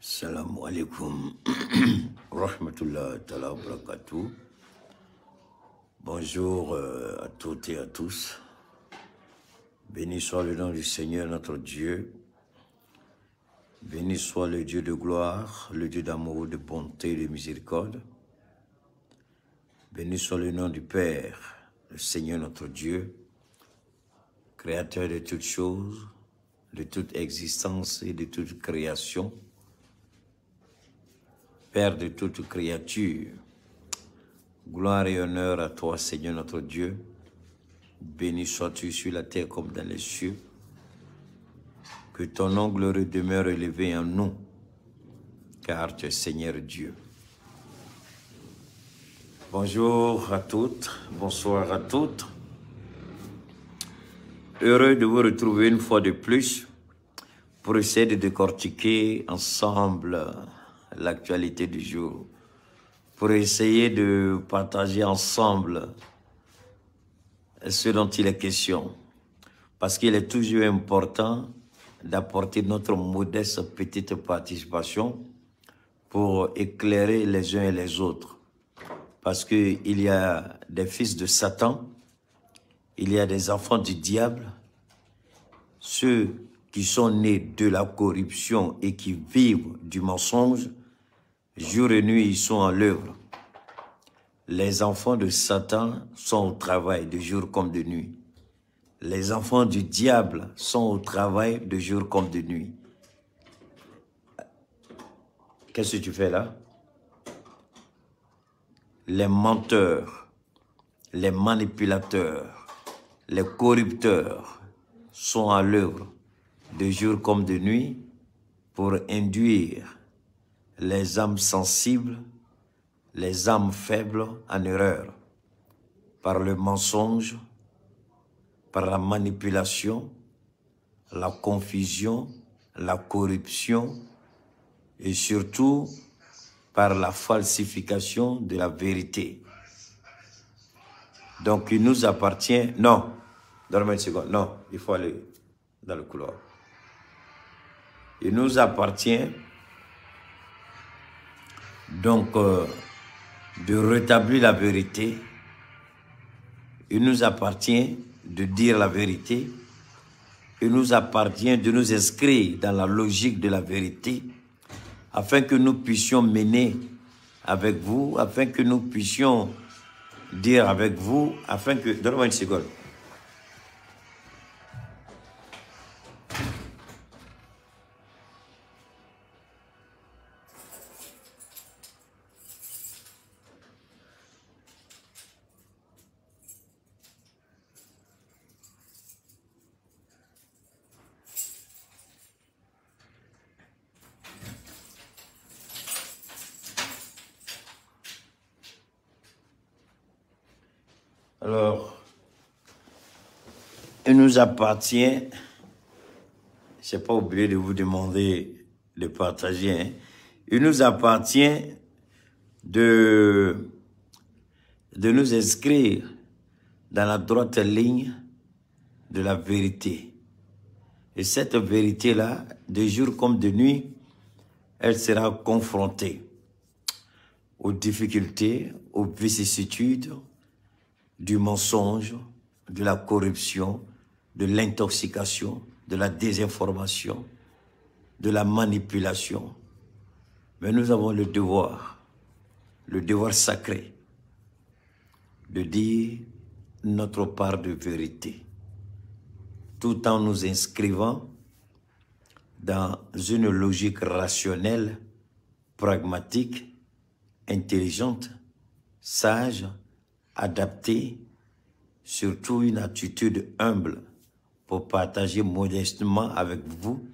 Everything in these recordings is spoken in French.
Salam alaikum. Rahmatullah ta'ala wa barakatuh. Bonjour à toutes et à tous. Béni soit le nom du Seigneur notre Dieu. Béni soit le Dieu de gloire, le Dieu d'amour, de bonté et de miséricorde. Béni soit le nom du Père, le Seigneur notre Dieu, créateur de toutes choses, de toute existence et de toute création, Père de toute créature. Gloire et honneur à toi, Seigneur notre Dieu. Béni sois-tu sur la terre comme dans les cieux. Que ton nom glorieux demeure élevé en nous, car tu es Seigneur Dieu. Bonjour à toutes, bonsoir à toutes. Heureux de vous retrouver une fois de plus pour essayer de décortiquer ensemble l'actualité du jour, pour essayer de partager ensemble ce dont il est question, parce qu'il est toujours important d'apporter notre modeste petite participation pour éclairer les uns et les autres. Parce qu'il y a des fils de Satan, il y a des enfants du diable, ceux qui sont nés de la corruption et qui vivent du mensonge, jour et nuit ils sont en l'œuvre. Les enfants de Satan sont au travail de jour comme de nuit. Les enfants du diable sont au travail de jour comme de nuit. Qu'est-ce que tu fais là? Les menteurs, les manipulateurs, les corrupteurs sont à l'œuvre de jour comme de nuit pour induire les âmes sensibles, les âmes faibles en erreur par le mensonge, par la manipulation, la confusion, la corruption et surtout par la falsification de la vérité. Donc il nous appartient... Non, donne-moi une seconde. Non, il faut aller dans le couloir. Il nous appartient donc de rétablir la vérité. Il nous appartient de dire la vérité. Il nous appartient de nous inscrire dans la logique de la vérité afin que nous puissions mener avec vous, afin que nous puissions dire avec vous, afin que... Donne-moi une seconde. Alors, il nous appartient, je n'ai pas oublié de vous demander de partager, hein. Il nous appartient de nous inscrire dans la droite ligne de la vérité. Et cette vérité-là, de jour comme de nuit, elle sera confrontée aux difficultés, aux vicissitudes, du mensonge, de la corruption, de l'intoxication, de la désinformation, de la manipulation. Mais nous avons le devoir sacré, de dire notre part de vérité, tout en nous inscrivant dans une logique rationnelle, pragmatique, intelligente, sage, adaptée, surtout une attitude humble pour partager modestement avec vous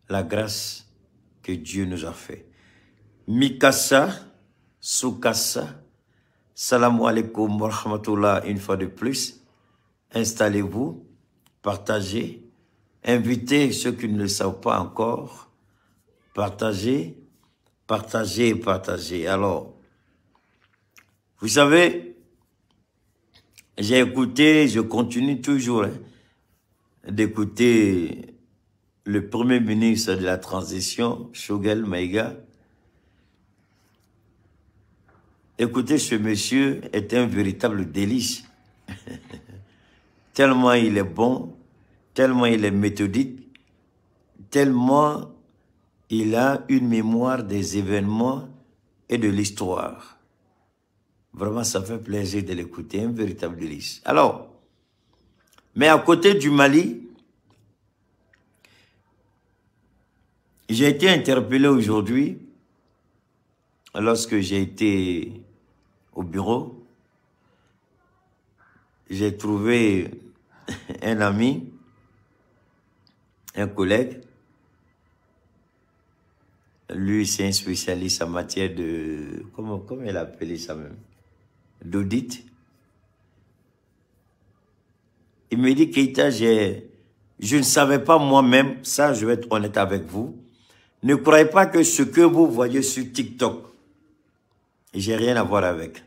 la grâce que Dieu nous a fait. Mikasa, Sukasa, salam alaikum wa rahmatullah une fois de plus. Installez-vous, partagez, invitez ceux qui ne le savent pas encore, partagez, partagez, partagez. Alors, vous savez, j'ai écouté, je continue toujours d'écouter le premier ministre de la transition, Choguel Maïga. Écoutez, ce monsieur est un véritable délice. Tellement il est bon, tellement il est méthodique, tellement il a une mémoire des événements et de l'histoire. Vraiment, ça fait plaisir de l'écouter, un véritable délice. Alors, mais à côté du Mali, j'ai été interpellé aujourd'hui lorsque j'ai été au bureau. J'ai trouvé un ami, un collègue. Lui, c'est un spécialiste en matière de... Comment il appelait ça même? D'audit. Il me dit, Keïta, je ne savais pas moi-même, ça je vais être honnête avec vous, ne croyez pas que ce que vous voyez sur TikTok, j'ai rien à voir avec.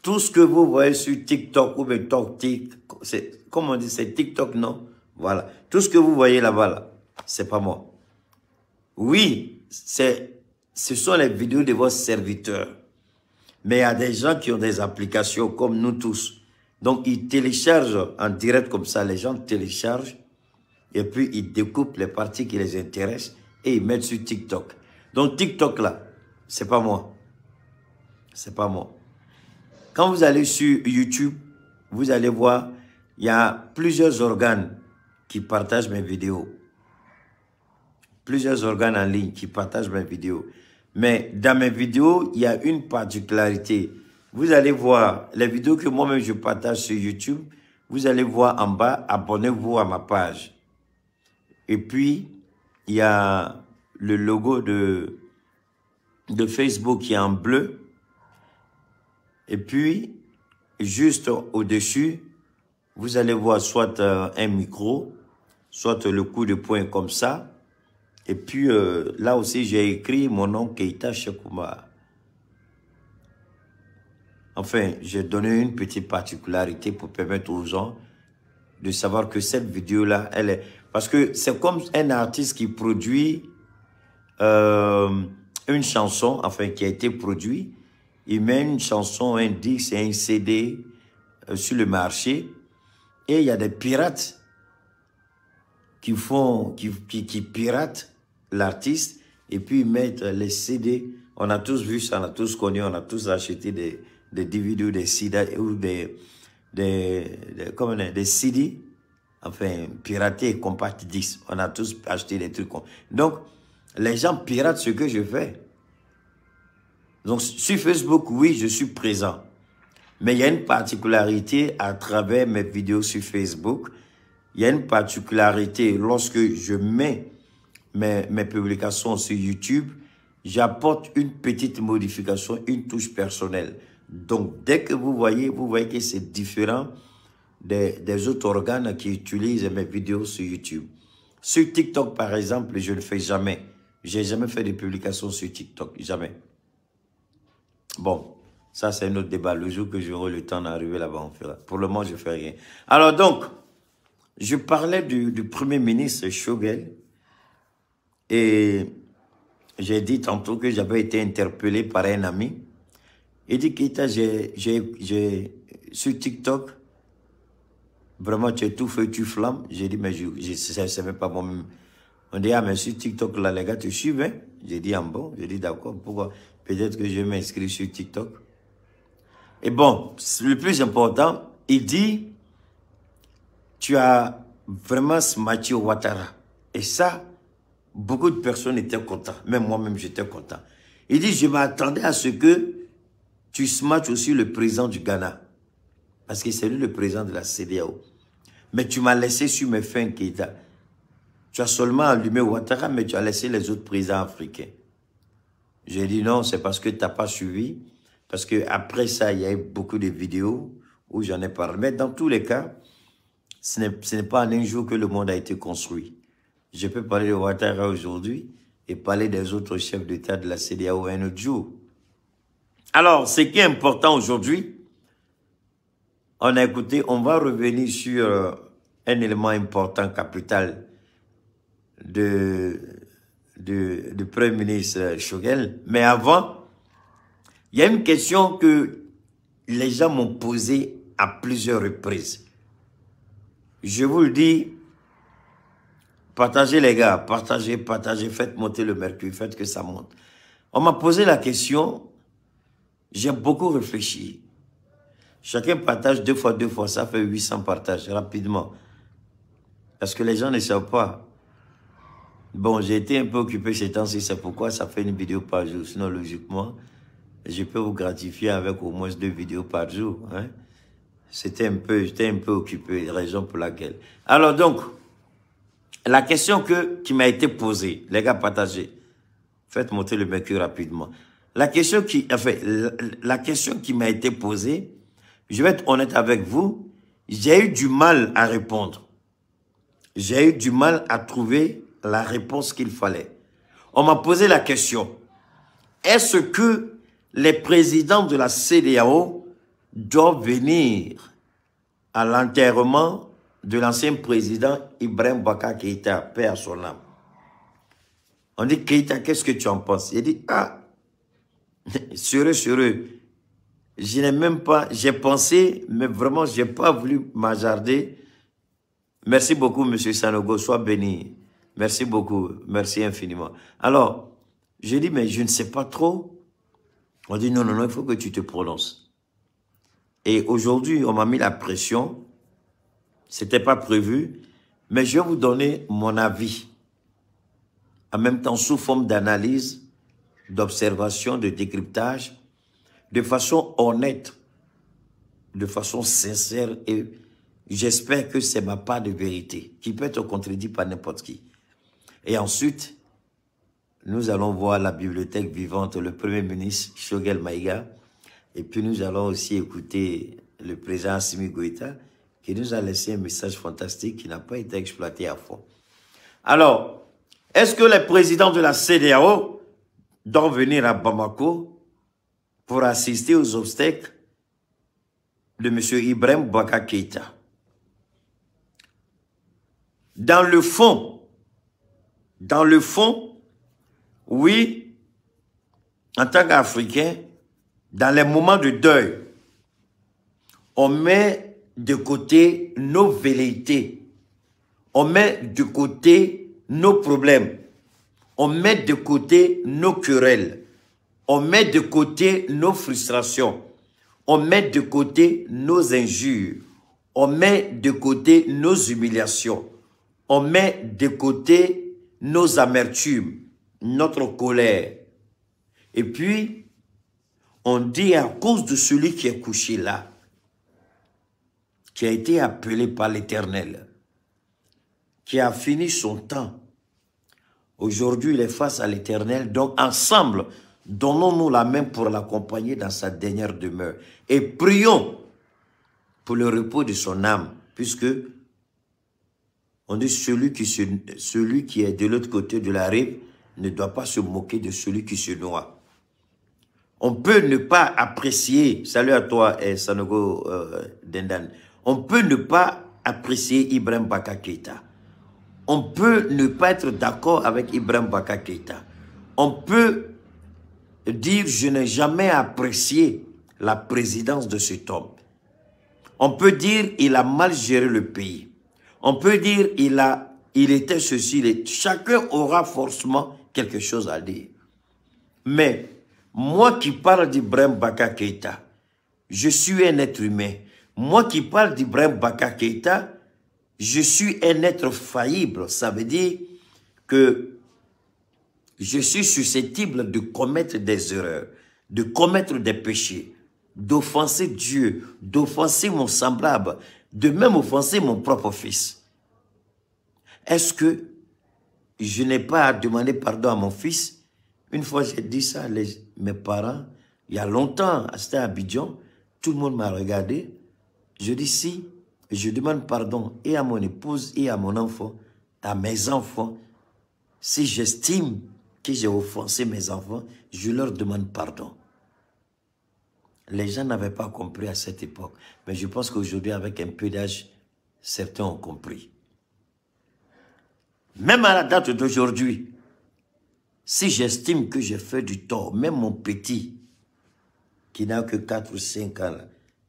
Tout ce que vous voyez sur TikTok ou bien TikTok, c'est, comme on dit, c'est TikTok, non? Voilà. Tout ce que vous voyez là-bas, là, c'est pas moi. Oui, ce sont les vidéos de vos serviteurs. Mais il y a des gens qui ont des applications comme nous tous. Donc, ils téléchargent en direct comme ça. Les gens téléchargent et puis ils découpent les parties qui les intéressent et ils mettent sur TikTok. Donc, TikTok là, c'est pas moi. C'est pas moi. Quand vous allez sur YouTube, vous allez voir, il y a plusieurs organes qui partagent mes vidéos. Plusieurs organes en ligne qui partagent mes vidéos. Mais dans mes vidéos, il y a une particularité. Vous allez voir les vidéos que moi-même je partage sur YouTube. Vous allez voir en bas, abonnez-vous à ma page. Et puis, il y a le logo de Facebook qui est en bleu. Et puis, juste au-dessus, vous allez voir soit un micro, soit le coup de poing comme ça. Et puis, là aussi, j'ai écrit mon nom, Keïta Chekouma. Enfin, j'ai donné une petite particularité pour permettre aux gens de savoir que cette vidéo-là, elle est... Parce que c'est comme un artiste qui produit une chanson, enfin, qui a été produite. Il met une chanson, un disque et un CD sur le marché. Et il y a des pirates qui piratent l'artiste et puis ils mettent les CD. On a tous vu ça, on a tous connu, on a tous acheté des DVD, des CD ou des CD, enfin, piratés et compact disques. On a tous acheté des trucs. Donc, les gens piratent ce que je fais. Donc, sur Facebook, oui, je suis présent. Mais il y a une particularité à travers mes vidéos sur Facebook. Il y a une particularité lorsque je mets mes publications sur YouTube, j'apporte une petite modification, une touche personnelle. Donc, dès que vous voyez que c'est différent des autres organes qui utilisent mes vidéos sur YouTube. Sur TikTok, par exemple, je ne le fais jamais. J'ai jamais fait de publications sur TikTok, jamais. Bon, ça c'est un autre débat. Le jour que j'aurai le temps d'arriver là-bas, on fera. Pour le moment, je ne fais rien. Alors donc, je parlais du Premier ministre Choguel et j'ai dit tantôt que j'avais été interpellé par un ami. Il dit, Keïta, sur TikTok, vraiment tu es tout feu, tu flammes. J'ai dit, mais je ne sais même pas moi-même. On dit, ah, mais sur TikTok, là, les gars te suivent. Hein? J'ai dit, ah bon? J'ai dit, d'accord, pourquoi? Peut-être que je vais m'inscrire sur TikTok. Et bon, le plus important, il dit, tu as vraiment smatché Ouattara. Et ça, beaucoup de personnes étaient contents. Même moi-même, j'étais content. Il dit, je m'attendais à ce que tu smatches aussi le président du Ghana. Parce que c'est lui le président de la CEDEAO. Mais tu m'as laissé sur mes fins, Keïta. Tu as seulement allumé Ouattara, mais tu as laissé les autres présidents africains. J'ai dit non, c'est parce que tu n'as pas suivi. Parce que après ça, il y a eu beaucoup de vidéos où j'en ai parlé. Mais dans tous les cas, ce n'est pas en un jour que le monde a été construit. Je peux parler de Ouattara aujourd'hui et parler des autres chefs d'État de la CEDEAO un autre jour. Alors, ce qui est important aujourd'hui, on a écouté, on va revenir sur un élément important, capital, du Premier ministre Choguel. Mais avant, il y a une question que les gens m'ont posée à plusieurs reprises. Je vous le dis, partagez les gars, partagez, faites monter le mercure, faites que ça monte. On m'a posé la question, j'ai beaucoup réfléchi. Chacun partage 2 fois, ça fait 800 partages rapidement. Parce que les gens ne savent pas. Bon, j'ai été un peu occupé ces temps-ci, c'est pourquoi ça fait une vidéo par jour. Sinon, logiquement, je peux vous gratifier avec au moins 2 vidéos par jour. Hein? J'étais un peu occupé, raison pour laquelle. Alors donc, la question qui m'a été posée, les gars, partagez. Faites monter le mercure rapidement. La question qui m'a été posée, je vais être honnête avec vous, j'ai eu du mal à répondre. J'ai eu du mal à trouver la réponse qu'il fallait. On m'a posé la question, est-ce que les présidents de la CEDEAO doivent venir à l'enterrement de l'ancien président Ibrahim Boubacar Keïta, paix à son âme? On dit, Keïta, qu'est-ce que tu en penses? Il dit, ah, sérieux. Je n'ai même pas, j'ai pensé, mais vraiment, je n'ai pas voulu m'hasarder. Merci beaucoup, monsieur Sanogo, sois béni. Merci beaucoup, merci infiniment. Alors, j'ai dit, mais je ne sais pas trop. On dit, non, il faut que tu te prononces. Et aujourd'hui, on m'a mis la pression. C'était pas prévu, mais je vais vous donner mon avis. En même temps, sous forme d'analyse, d'observation, de décryptage, de façon honnête, de façon sincère, et j'espère que c'est ma part de vérité, qui peut être contredit par n'importe qui. Et ensuite, nous allons voir la bibliothèque vivante, le Premier ministre Choguel Maïga, et puis nous allons aussi écouter le président Assimi Goïta, qui nous a laissé un message fantastique qui n'a pas été exploité à fond. Alors, est-ce que les présidents de la CEDEAO doivent venir à Bamako pour assister aux obstacles de M. Ibrahim Boubacar Keïta? Dans le fond, oui, en tant qu'Africain, dans les moments de deuil, on met de côté nos velléités, on met de côté nos problèmes, on met de côté nos querelles, on met de côté nos frustrations, on met de côté nos injures, on met de côté nos humiliations, on met de côté nos amertumes, notre colère. Et puis, on dit à cause de celui qui est couché là, qui a été appelé par l'Éternel, qui a fini son temps. Aujourd'hui, il est face à l'Éternel. Donc, ensemble, donnons-nous la main pour l'accompagner dans sa dernière demeure. Et prions pour le repos de son âme, puisque on dit celui qui est de l'autre côté de la rive ne doit pas se moquer de celui qui se noie. On peut ne pas apprécier, salut à toi Sanogo Dendan, on peut ne pas apprécier Ibrahim Boubacar Keïta. On peut ne pas être d'accord avec Ibrahim Boubacar Keïta. On peut dire je n'ai jamais apprécié la présidence de cet homme. On peut dire il a mal géré le pays. On peut dire il était ceci. Chacun aura forcément quelque chose à dire. Mais moi qui parle d'Ibrahim Boubacar Keïta, je suis un être humain. Moi qui parle d'Ibrahim Boubacar Keïta, je suis un être faillible. Ça veut dire que je suis susceptible de commettre des erreurs, de commettre des péchés, d'offenser Dieu, d'offenser mon semblable, de même offenser mon propre fils. Est-ce que je n'ai pas à demander pardon à mon fils? Une fois j'ai dit ça à mes parents, il y a longtemps, c'était à Abidjan, tout le monde m'a regardé. Je dis si, je demande pardon et à mon épouse et à mon enfant, à mes enfants. Si j'estime que j'ai offensé mes enfants, je leur demande pardon. Les gens n'avaient pas compris à cette époque. Mais je pense qu'aujourd'hui, avec un peu d'âge, certains ont compris. Même à la date d'aujourd'hui, si j'estime que j'ai fait du tort, même mon petit, qui n'a que 4 ou 5 ans, là,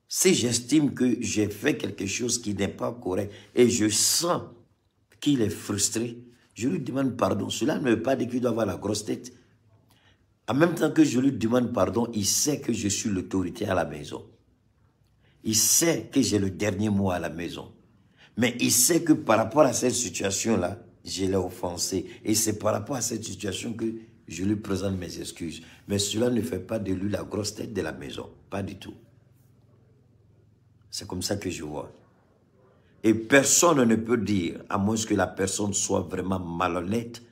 si j'estime que j'ai fait quelque chose qui n'est pas correct et je sens qu'il est frustré, je lui demande pardon. Cela ne veut pas dire qu'il doit avoir la grosse tête. En même temps que je lui demande pardon, il sait que je suis l'autorité à la maison. Il sait que j'ai le dernier mot à la maison. Mais il sait que par rapport à cette situation-là, je l'ai offensé. Et c'est par rapport à cette situation que je lui présente mes excuses. Mais cela ne fait pas de lui la grosse tête de la maison. Pas du tout. C'est comme ça que je vois. Et personne ne peut dire, à moins que la personne soit vraiment malhonnête,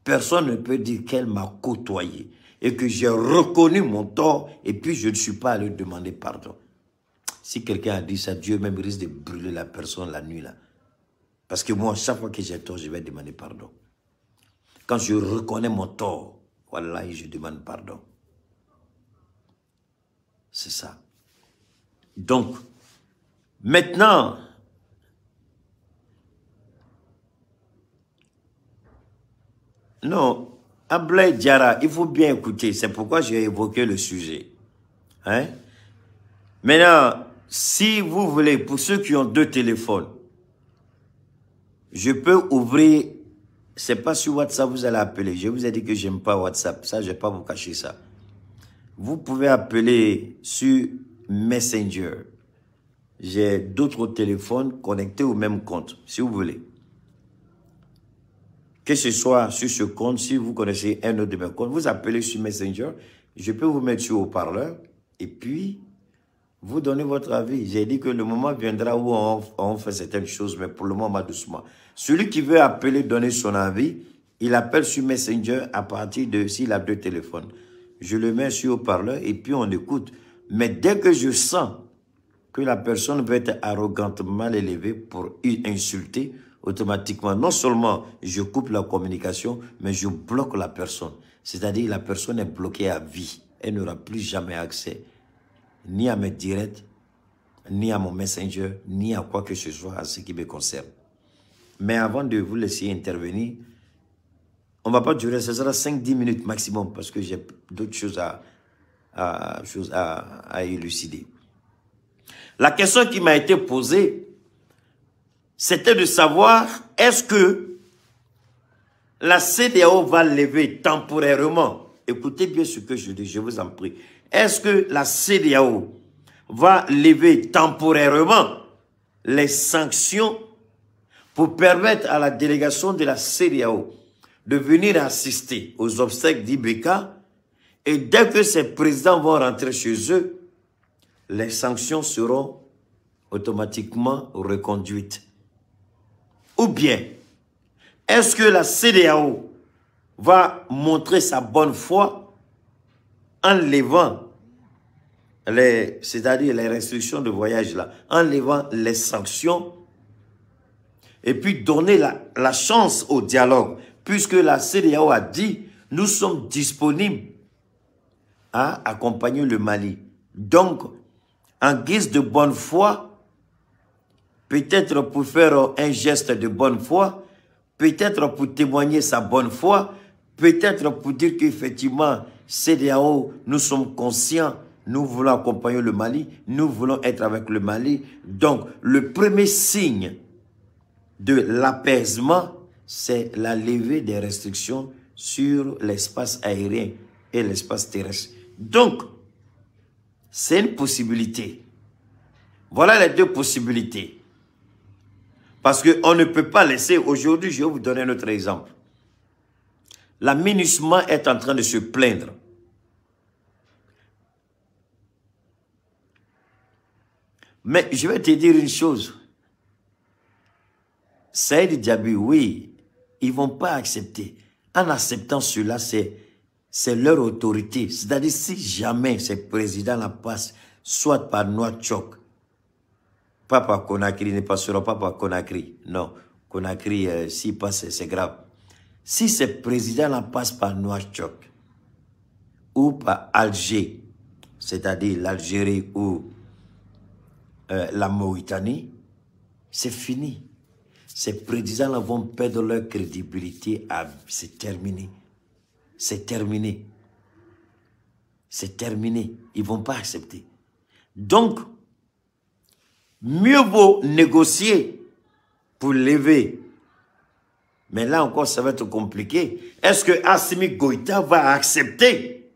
personne ne peut dire qu'elle m'a côtoyé et que j'ai reconnu mon tort et puis je ne suis pas allé demander pardon. Si quelqu'un a dit ça, Dieu même risque de brûler la personne la nuit là. Parce que moi, chaque fois que j'ai tort, je vais demander pardon. Quand je reconnais mon tort, voilà, je demande pardon. C'est ça. Donc, maintenant, non, Ablaye Diarra, il faut bien écouter. C'est pourquoi j'ai évoqué le sujet. Hein? Maintenant, si vous voulez, pour ceux qui ont 2 téléphones, je peux ouvrir, c'est pas sur WhatsApp vous allez appeler. Je vous ai dit que j'aime pas WhatsApp. Ça, je vais pas vous cacher ça. Vous pouvez appeler sur Messenger. J'ai d'autres téléphones connectés au même compte, si vous voulez. Que ce soit sur ce compte, si vous connaissez un autre de mes comptes, vous appelez sur Messenger. Je peux vous mettre sur haut-parleur et puis vous donnez votre avis. J'ai dit que le moment viendra où on fait certaines choses, mais pour le moment, doucement. Celui qui veut appeler, donner son avis, il appelle sur Messenger à partir de s'il a 2 téléphones. Je le mets sur haut-parleur et puis on écoute. Mais dès que je sens que la personne veut être arrogante, mal élevée pour insulter, automatiquement, non seulement je coupe la communication, mais je bloque la personne. C'est-à-dire la personne est bloquée à vie. Elle n'aura plus jamais accès ni à mes directs, ni à mon Messenger, ni à quoi que ce soit à ce qui me concerne. Mais avant de vous laisser intervenir, on ne va pas durer, ce sera 5-10 minutes maximum parce que j'ai d'autres choses à élucider. La question qui m'a été posée, c'était de savoir, est-ce que la CEDEAO va lever temporairement, écoutez bien ce que je dis, je vous en prie, est-ce que la CEDEAO va lever temporairement les sanctions pour permettre à la délégation de la CEDEAO de venir assister aux obsèques d'IBK et dès que ces présidents vont rentrer chez eux, les sanctions seront automatiquement reconduites. Ou bien, est-ce que la CEDEAO va montrer sa bonne foi en levant c'est-à-dire les restrictions de voyage là, en levant les sanctions et puis donner la chance au dialogue, puisque la CEDEAO a dit, nous sommes disponibles à accompagner le Mali. Donc, en guise de bonne foi, peut-être pour faire un geste de bonne foi, peut-être pour témoigner sa bonne foi, peut-être pour dire qu'effectivement, CEDEAO, nous sommes conscients, nous voulons accompagner le Mali, nous voulons être avec le Mali. Donc, le premier signe de l'apaisement, c'est la levée des restrictions sur l'espace aérien et l'espace terrestre. Donc, c'est une possibilité. Voilà les 2 possibilités. Parce qu'on ne peut pas laisser, aujourd'hui, je vais vous donner un autre exemple. La MINUSMA est en train de se plaindre. Mais je vais te dire une chose. Saïd Diaby, oui, ils ne vont pas accepter. En acceptant cela, c'est leur autorité. C'est-à-dire, si jamais ces présidents-là passent, soit par Nouakchott, pas par Conakry, ne passeront pas par Conakry. Non, Conakry, s'ils passent, c'est grave. Si ces présidents-là passent par Nouakchott ou par Alger, c'est-à-dire l'Algérie ou la Mauritanie, c'est fini. ces prédisants-là vont perdre leur crédibilité. C'est terminé. C'est terminé. C'est terminé. Ils ne vont pas accepter. Donc, mieux vaut négocier pour lever. Mais là encore, ça va être compliqué. Est-ce que Assimi Goïta va accepter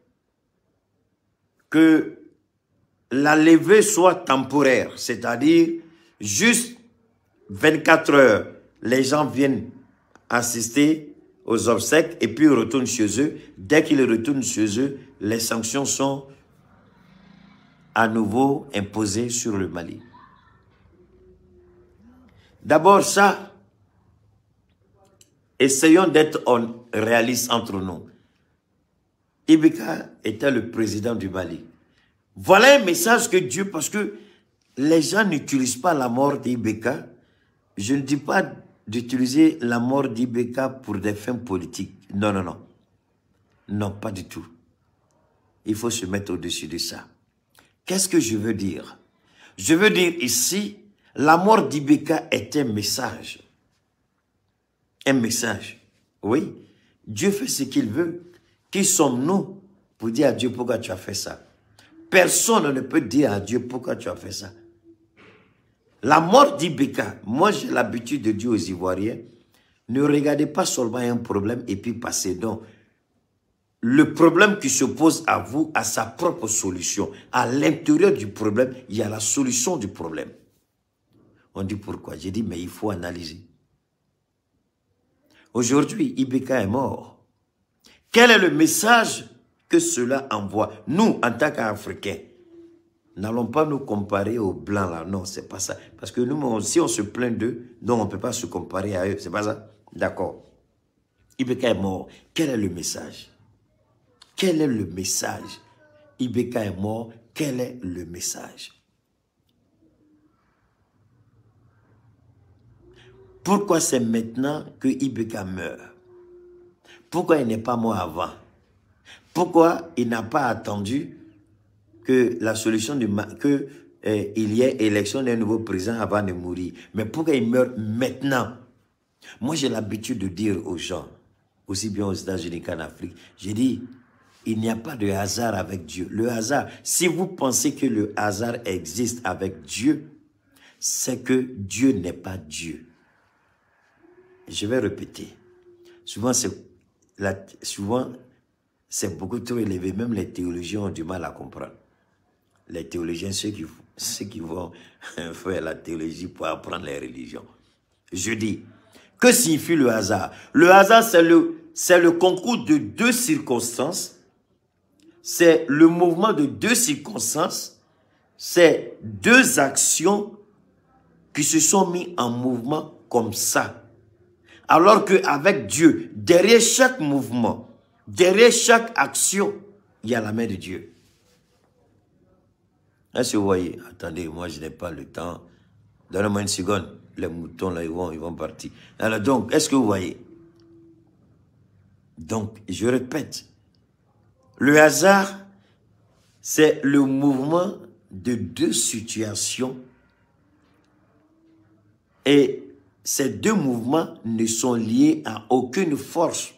que la levée soit temporaire? C'est-à-dire, juste 24 heures, les gens viennent assister aux obsèques et puis ils retournent chez eux. Dès qu'ils retournent chez eux, les sanctions sont à nouveau imposées sur le Mali. D'abord ça, essayons d'être réalistes entre nous. Ibeka était le président du Mali. Voilà un message que Dieu, parce que les gens n'utilisent pas la mort d'Ibeka. Je ne dis pas d'utiliser la mort d'Ibeka pour des fins politiques. Non, non, non. Non, pas du tout. Il faut se mettre au-dessus de ça. Qu'est-ce que je veux dire? Je veux dire ici, la mort d'Ibeka est un message. Un message. Oui. Dieu fait ce qu'il veut. Qui sommes-nous pour dire à Dieu pourquoi tu as fait ça? Personne ne peut dire à Dieu pourquoi tu as fait ça. La mort d'Ibeka, moi j'ai l'habitude de dire aux Ivoiriens, ne regardez pas seulement un problème et puis passez. Donc, le problème qui se pose à vous a sa propre solution. À l'intérieur du problème, il y a la solution du problème. On dit pourquoi? J'ai dit, mais il faut analyser. Aujourd'hui, Ibeka est mort. Quel est le message que cela envoie? Nous, en tant qu'Africains, n'allons pas nous comparer aux Blancs là. Non, c'est pas ça. Parce que nous, si on se plaint d'eux, non, on ne peut pas se comparer à eux. C'est pas ça? D'accord. Ibeka est mort. Quel est le message? Quel est le message? Ibeka est mort. Quel est le message? Pourquoi c'est maintenant que Ibeka meurt? Pourquoi il n'est pas mort avant? Pourquoi il n'a pas attendu que la solution il y ait élection d'un nouveau président avant de mourir? Mais pourquoi il meurt maintenant? Moi, j'ai l'habitude de dire aux gens, aussi bien aux États-Unis qu'en Afrique, j'ai dit, il n'y a pas de hasard avec Dieu. Le hasard, si vous pensez que le hasard existe avec Dieu, c'est que Dieu n'est pas Dieu. Je vais répéter. Souvent, c'est beaucoup trop élevé. Même les théologiens ont du mal à comprendre. Les théologiens, ceux qui vont faire la théologie pour apprendre les religions. Je dis, que signifie le hasard? Le hasard, c'est le concours de deux circonstances. C'est le mouvement de deux circonstances. C'est deux actions qui se sont mises en mouvement comme ça. Alors qu'avec Dieu, derrière chaque mouvement, derrière chaque action, il y a la main de Dieu. Est-ce que vous voyez? Attendez, moi je n'ai pas le temps. Donnez-moi une seconde. Les moutons là, ils vont partir. Alors donc, est-ce que vous voyez? Donc, je répète. Le hasard, c'est le mouvement de deux situations. Et ces deux mouvements ne sont liés à aucune force.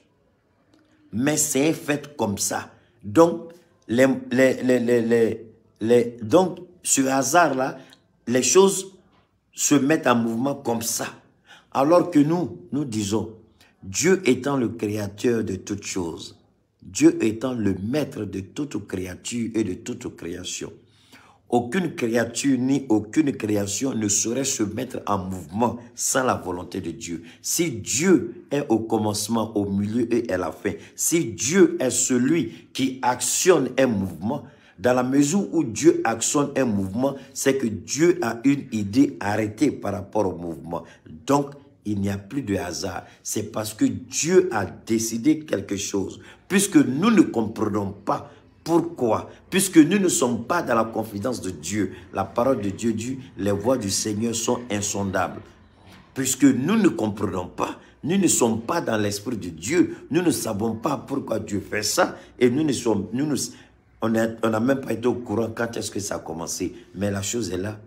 Mais c'est un fait comme ça. Donc, donc ce hasard-là, les choses se mettent en mouvement comme ça. Alors que nous disons, Dieu étant le créateur de toutes choses, Dieu étant le maître de toute créature et de toute création, aucune créature ni aucune création ne saurait se mettre en mouvement sans la volonté de Dieu. Si Dieu est au commencement, au milieu et à la fin, si Dieu est celui qui actionne un mouvement, dans la mesure où Dieu actionne un mouvement, c'est que Dieu a une idée arrêtée par rapport au mouvement. Donc, il n'y a plus de hasard. C'est parce que Dieu a décidé quelque chose. Puisque nous ne comprenons pas pourquoi? Puisque nous ne sommes pas dans la confidence de Dieu. La parole de Dieu dit, les voies du Seigneur sont insondables. Puisque nous ne comprenons pas, nous ne sommes pas dans l'esprit de Dieu, nous ne savons pas pourquoi Dieu fait ça, et on n'a même pas été au courant quand est-ce que ça a commencé. Mais la chose est là.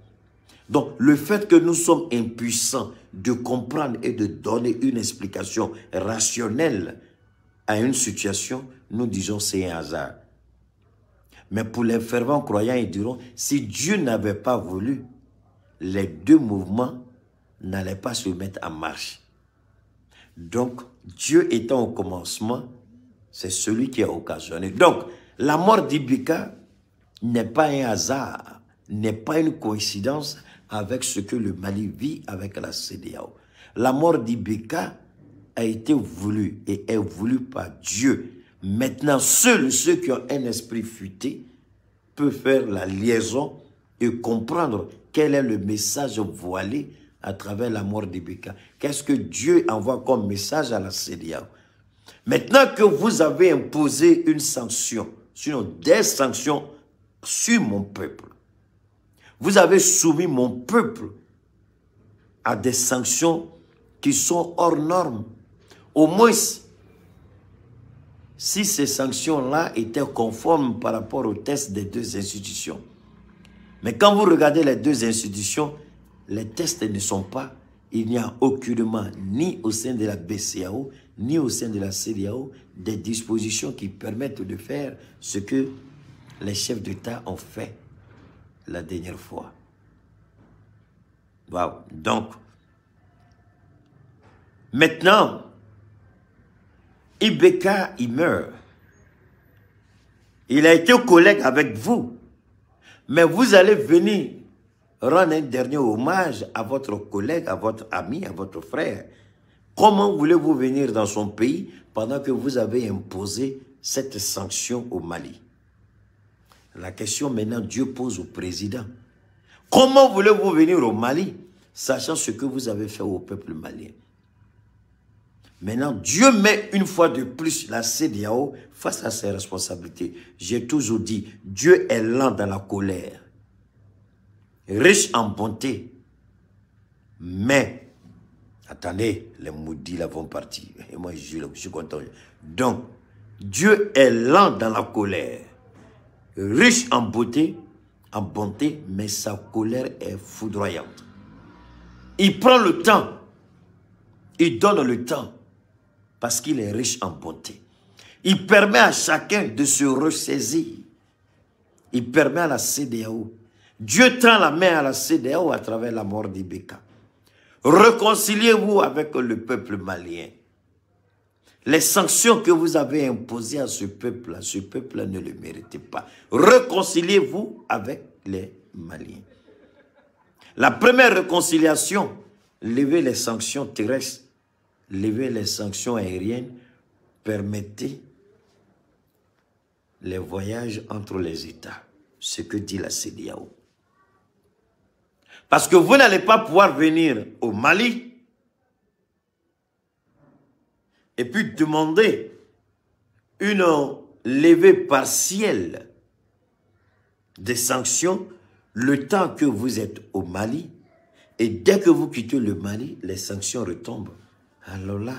Donc, le fait que nous sommes impuissants de comprendre et de donner une explication rationnelle à une situation, nous disons c'est un hasard. Mais pour les fervents croyants, ils diront, si Dieu n'avait pas voulu, les deux mouvements n'allaient pas se mettre en marche. Donc, Dieu étant au commencement, c'est celui qui a occasionné. Donc, la mort d'Ibeka n'est pas un hasard, n'est pas une coïncidence avec ce que le Mali vit avec la CEDEAO. La mort d'Ibeka a été voulue et est voulue par Dieu. Maintenant, seuls ceux qui ont un esprit futé peuvent faire la liaison et comprendre quel est le message voilé à travers la mort d'Ibeka. Qu'est-ce que Dieu envoie comme message à la CEDEAO? Maintenant que vous avez imposé une sanction, sinon des sanctions sur mon peuple, vous avez soumis mon peuple à des sanctions qui sont hors normes. Au moins, si ces sanctions-là étaient conformes par rapport aux tests des deux institutions. Mais quand vous regardez les deux institutions, les tests ne sont pas, il n'y a aucunement, ni au sein de la BCEAO, ni au sein de la CEDEAO, des dispositions qui permettent de faire ce que les chefs d'État ont fait la dernière fois. Wow. Donc, maintenant, Ibeka, il meurt. Il a été collègue avec vous. Mais vous allez venir rendre un dernier hommage à votre collègue, à votre ami, à votre frère. Comment voulez-vous venir dans son pays pendant que vous avez imposé cette sanction au Mali? La question maintenant, Dieu pose au président. Comment voulez-vous venir au Mali, sachant ce que vous avez fait au peuple malien? Maintenant, Dieu met une fois de plus la CEDEAO face à ses responsabilités. J'ai toujours dit, Dieu est lent dans la colère, riche en bonté. Mais, attendez, les maudits là vont partir. Et moi, je suis content. Donc, Dieu est lent dans la colère, riche en bonté, mais sa colère est foudroyante. Il prend le temps, il donne le temps, parce qu'il est riche en bonté. Il permet à chacun de se ressaisir. Il permet à la CEDEAO. Dieu tend la main à la CEDEAO à travers la mort d'Ibeka. Réconciliez-vous avec le peuple malien. Les sanctions que vous avez imposées à ce peuple-là ne le méritait pas. Réconciliez-vous avec les Maliens. La première réconciliation, lever les sanctions terrestres, lever les sanctions aériennes, permettait les voyages entre les États. Ce que dit la CEDEAO. Parce que vous n'allez pas pouvoir venir au Mali et puis demander une levée partielle des sanctions le temps que vous êtes au Mali, et dès que vous quittez le Mali, les sanctions retombent. Alors là,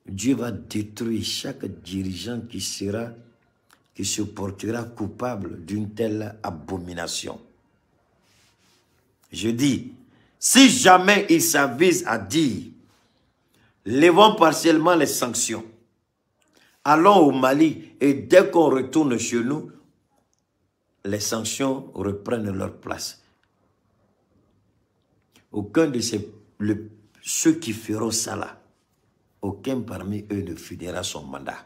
Dieu va détruire chaque dirigeant qui se portera coupable d'une telle abomination. Je dis, si jamais il s'avise à dire, levons partiellement les sanctions, allons au Mali et dès qu'on retourne chez nous, les sanctions reprennent leur place. Aucun de ceux qui feront ça là, aucun parmi eux ne finira son mandat.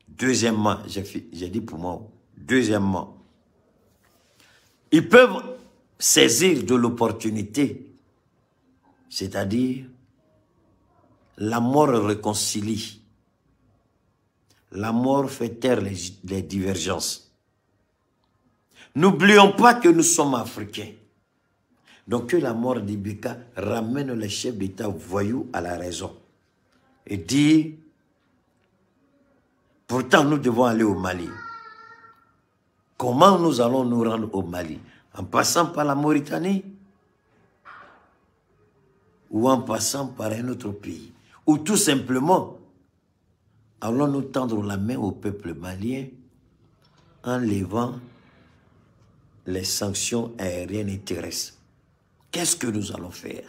Deuxièmement, j'ai dit pour moi, deuxièmement, ils peuvent saisir de l'opportunité, c'est-à-dire la mort réconcilie. La mort fait taire les divergences. N'oublions pas que nous sommes Africains. Donc que la mort d'Ibeka ramène les chefs d'État voyous à la raison. Et dire, pourtant nous devons aller au Mali. Comment nous allons nous rendre au Mali? En passant par la Mauritanie? Ou en passant par un autre pays? Ou tout simplement, allons-nous tendre la main au peuple malien en levant les sanctions aériennes et terrestres. Qu'est-ce que nous allons faire?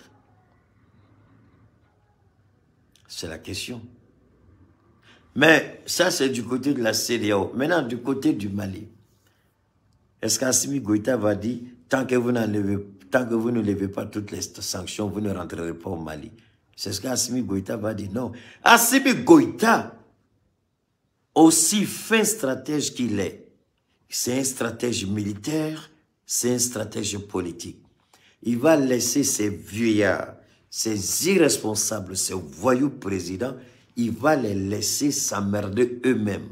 C'est la question. Mais ça, c'est du côté de la CEDEAO. Maintenant, du côté du Mali, est-ce qu'Assimi Goïta va dire, tant que vous ne levez pas toutes les sanctions, vous ne rentrerez pas au Mali? C'est ce qu'Assimi Goïta va dire. Non. Assimi Goïta, aussi fin stratège qu'il est, c'est un stratège militaire, c'est un stratège politique. Il va laisser ces vieillards, ces irresponsables, ces voyous présidents, il va les laisser s'emmerder eux-mêmes.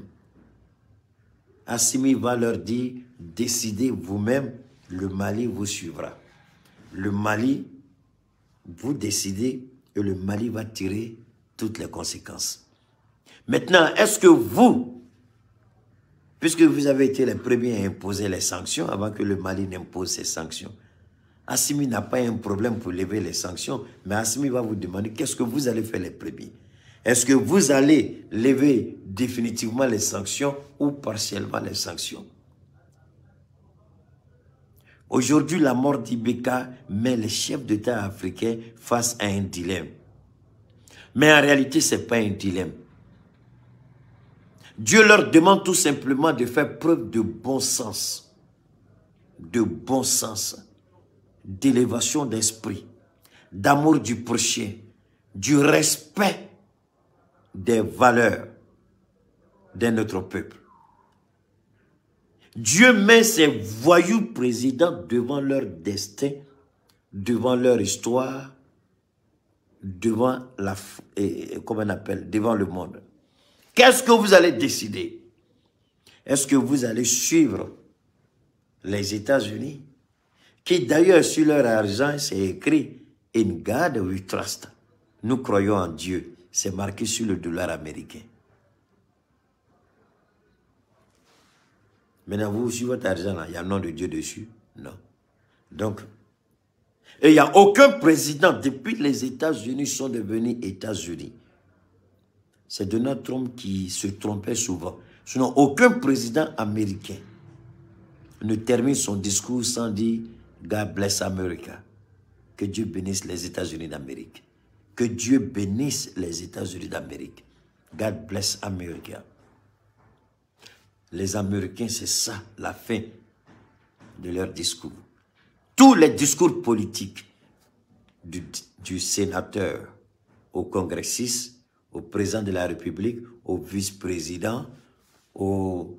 Assimi va leur dire, décidez vous-même, le Mali vous suivra. Le Mali, vous décidez et le Mali va tirer toutes les conséquences. Maintenant, est-ce que vous, puisque vous avez été les premiers à imposer les sanctions avant que le Mali n'impose ses sanctions, Assimi n'a pas un problème pour lever les sanctions, mais Assimi va vous demander qu'est-ce que vous allez faire les premiers. Est-ce que vous allez lever définitivement les sanctions ou partiellement les sanctions? Aujourd'hui, la mort d'Ibeka met les chefs d'État africains face à un dilemme. Mais en réalité, ce n'est pas un dilemme. Dieu leur demande tout simplement de faire preuve de bon sens, d'élévation d'esprit, d'amour du prochain, du respect des valeurs de notre peuple. Dieu met ces voyous présidents devant leur destin, devant leur histoire, devant devant le monde. Qu'est-ce que vous allez décider? Est-ce que vous allez suivre les États-Unis, qui d'ailleurs sur leur argent c'est écrit « In God we trust ». Nous croyons en Dieu. C'est marqué sur le dollar américain. Maintenant, vous, sur votre argent, là, il y a le nom de Dieu dessus? Non. Donc, et il n'y a aucun président, depuis que les États-Unis sont devenus États-Unis. C'est Donald Trump qui se trompait souvent. Sinon, aucun président américain ne termine son discours sans dire « God bless America ». Que Dieu bénisse les États-Unis d'Amérique. Que Dieu bénisse les États-Unis d'Amérique. God bless America. Les Américains, c'est ça, la fin de leur discours. Tous les discours politiques, du sénateur au congressiste, au président de la République, au vice-président, aux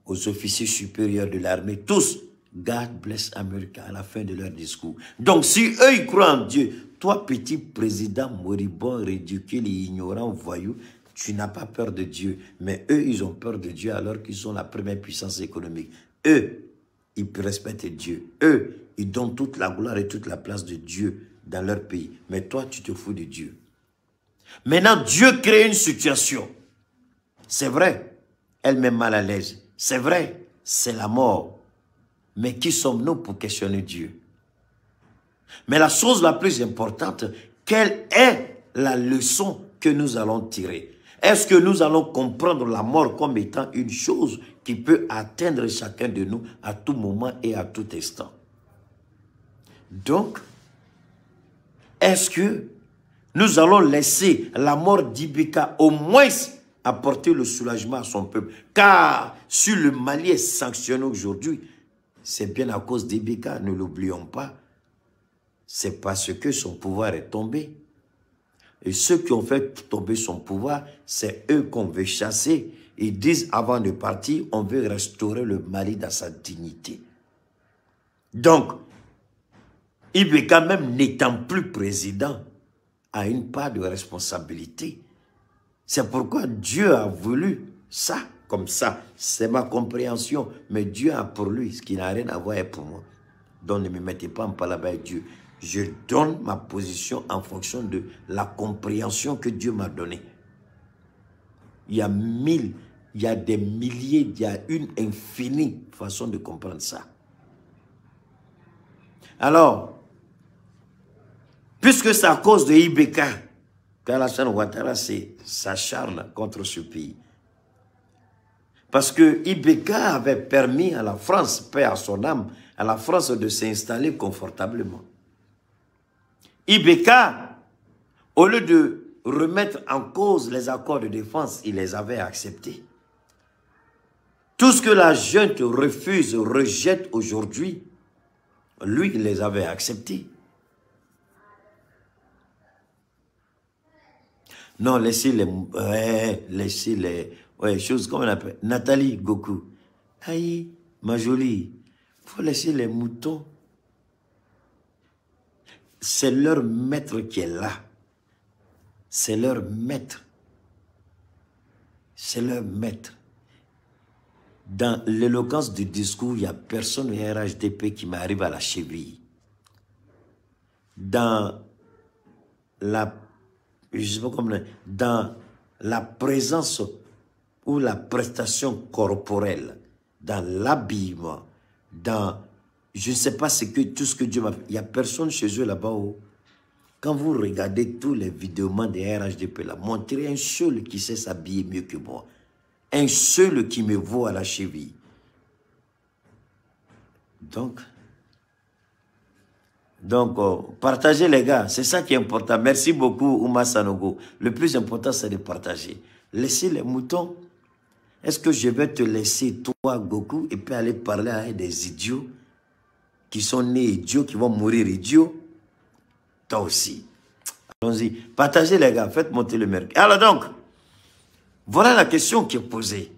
officiers supérieurs de l'armée, tous, God bless America à la fin de leur discours. Donc, si eux, ils croient en Dieu, toi, petit président moribond, ridicule et ignorant, voyou, tu n'as pas peur de Dieu. Mais eux, ils ont peur de Dieu alors qu'ils sont la première puissance économique. Eux, ils respectent Dieu. Eux, ils donnent toute la gloire et toute la place de Dieu dans leur pays. Mais toi, tu te fous de Dieu. Maintenant, Dieu crée une situation. C'est vrai, elle met mal à l'aise. C'est vrai, c'est la mort. Mais qui sommes-nous pour questionner Dieu? Mais la chose la plus importante, quelle est la leçon que nous allons tirer? Est-ce que nous allons comprendre la mort comme étant une chose qui peut atteindre chacun de nous à tout moment et à tout instant? Donc, est-ce que nous allons laisser la mort d'Ibeka au moins apporter le soulagement à son peuple? Car si le Mali est sanctionné aujourd'hui, c'est bien à cause d'Ibeka, ne l'oublions pas. C'est parce que son pouvoir est tombé. Et ceux qui ont fait tomber son pouvoir, c'est eux qu'on veut chasser. Ils disent avant de partir, on veut restaurer le Mali dans sa dignité. Donc, Ibeka même n'étant plus président, a une part de responsabilité. C'est pourquoi Dieu a voulu ça, comme ça. C'est ma compréhension. Mais Dieu a pour lui ce qui n'a rien à voir pour moi. Donc ne me mettez pas en parole avec Dieu. Je donne ma position en fonction de la compréhension que Dieu m'a donnée. Il y a des milliers, il y a une infinie façon de comprendre ça. Alors, puisque c'est à cause de Ibeka qu'Alassane Ouattara s'acharne contre ce pays, Parce que IBK avait permis à la France, paix à son âme, à la France de s'installer confortablement. IBK, au lieu de remettre en cause les accords de défense, il les avait acceptés. Tout ce que la junte refuse, rejette aujourd'hui, lui, il les avait acceptés. Non, laissez les choses, comme on appelle, Nathalie Goku. Aïe, ma jolie, il faut laisser les moutons. C'est leur maître qui est là. C'est leur maître. C'est leur maître. Dans l'éloquence du discours, il n'y a personne au RHDP qui m'arrive à la cheville. Dans la, je sais pas comment, dans la présence ou la prestation corporelle, dans l'habillement, dans, je ne sais pas tout ce que Dieu m'a fait. Il n'y a personne chez eux là-bas où, quand vous regardez tous les vidéomans des RHDP là, montrez un seul qui sait s'habiller mieux que moi. Un seul qui me vaut à la cheville. Donc, partagez les gars, c'est ça qui est important. Merci beaucoup Ouma Sanogo. Le plus important c'est de partager. Laissez les moutons. Est-ce que je vais te laisser toi Goku et puis aller parler à des idiots qui sont nés idiots, qui vont mourir idiots? Toi aussi. Allons-y. Partagez les gars, faites monter le mercure. Alors donc, voilà la question qui est posée.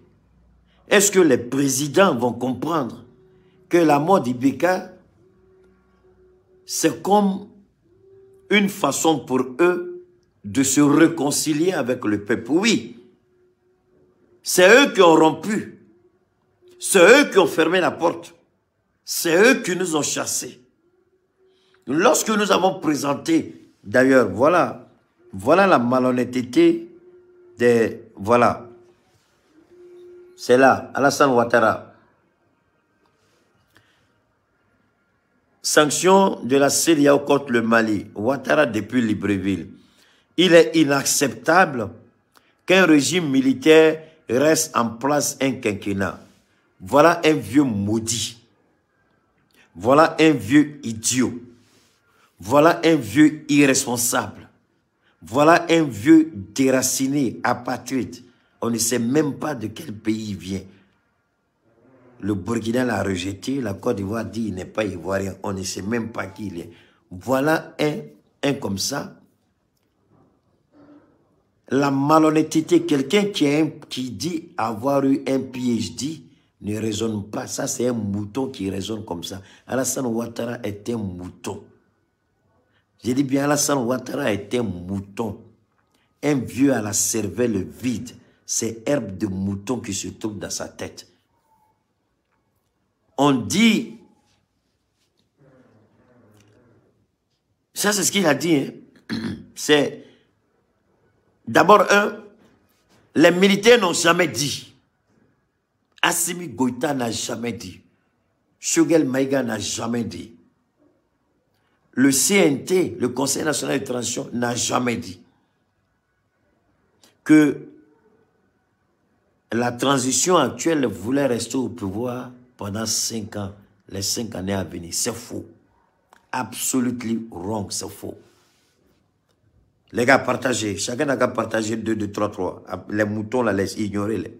Est-ce que les présidents vont comprendre que la mort d'IBK, c'est comme une façon pour eux de se réconcilier avec le peuple? Oui. C'est eux qui ont rompu. C'est eux qui ont fermé la porte. C'est eux qui nous ont chassés. Lorsque nous avons présenté, d'ailleurs, voilà la malhonnêteté des... Voilà. C'est là, Alassane Ouattara. Sanction de la CEDEAO contre le Mali. Ouattara depuis Libreville. Il est inacceptable qu'un régime militaire reste en place un quinquennat. Voilà un vieux maudit. Voilà un vieux idiot. Voilà un vieux irresponsable. Voilà un vieux déraciné, apatride. On ne sait même pas de quel pays il vient. Le Burkina l'a rejeté, la Côte d'Ivoire dit qu'il n'est pas ivoirien. On ne sait même pas qui il est. Voilà un comme ça. La malhonnêteté, quelqu'un qui dit avoir eu un PhD ne raisonne pas. Ça, c'est un mouton qui raisonne comme ça. Alassane Ouattara est un mouton. J'ai dit bien, Alassane Ouattara est un mouton. Un vieux à la cervelle vide. C'est herbe de mouton qui se trouve dans sa tête. On dit... Ça, c'est ce qu'il a dit. Hein? C'est... D'abord, les militaires n'ont jamais dit. Assimi Goïta n'a jamais dit. Choguel Maïga n'a jamais dit. Le CNT, le Conseil national de transition, n'a jamais dit que la transition actuelle voulait rester au pouvoir pendant 5 ans, les 5 années à venir. C'est faux. Absolutely wrong, c'est faux. Les gars, partagez. Chacun n'a qu'à partager 2, 2, 3, 3. Les moutons, là, laisse ignorer-les.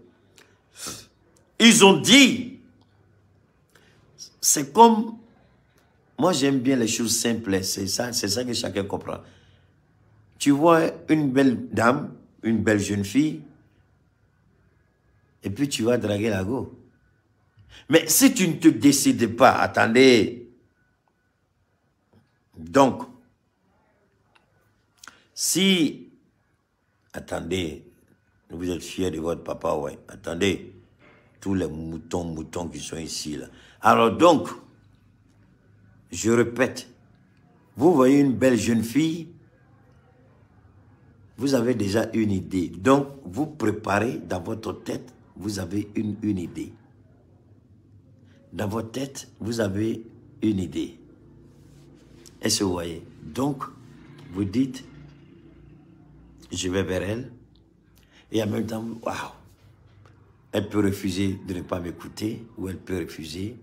Ils ont dit, c'est comme, moi j'aime bien les choses simples, c'est ça que chacun comprend. Tu vois une belle dame, une belle jeune fille, et puis tu vas draguer la go. Mais si tu ne te décides pas, attendez. Donc, si, attendez, vous êtes fiers de votre papa, ouais, attendez, tous les moutons qui sont ici, là. Alors donc, je répète, vous voyez une belle jeune fille, vous avez déjà une idée. Donc, vous préparez dans votre tête, vous avez une idée. Dans votre tête, vous avez une idée. Est-ce que vous voyez? Donc, vous dites, je vais vers elle, et en même temps, waouh, Elle peut refuser de ne pas m'écouter ou elle peut refuser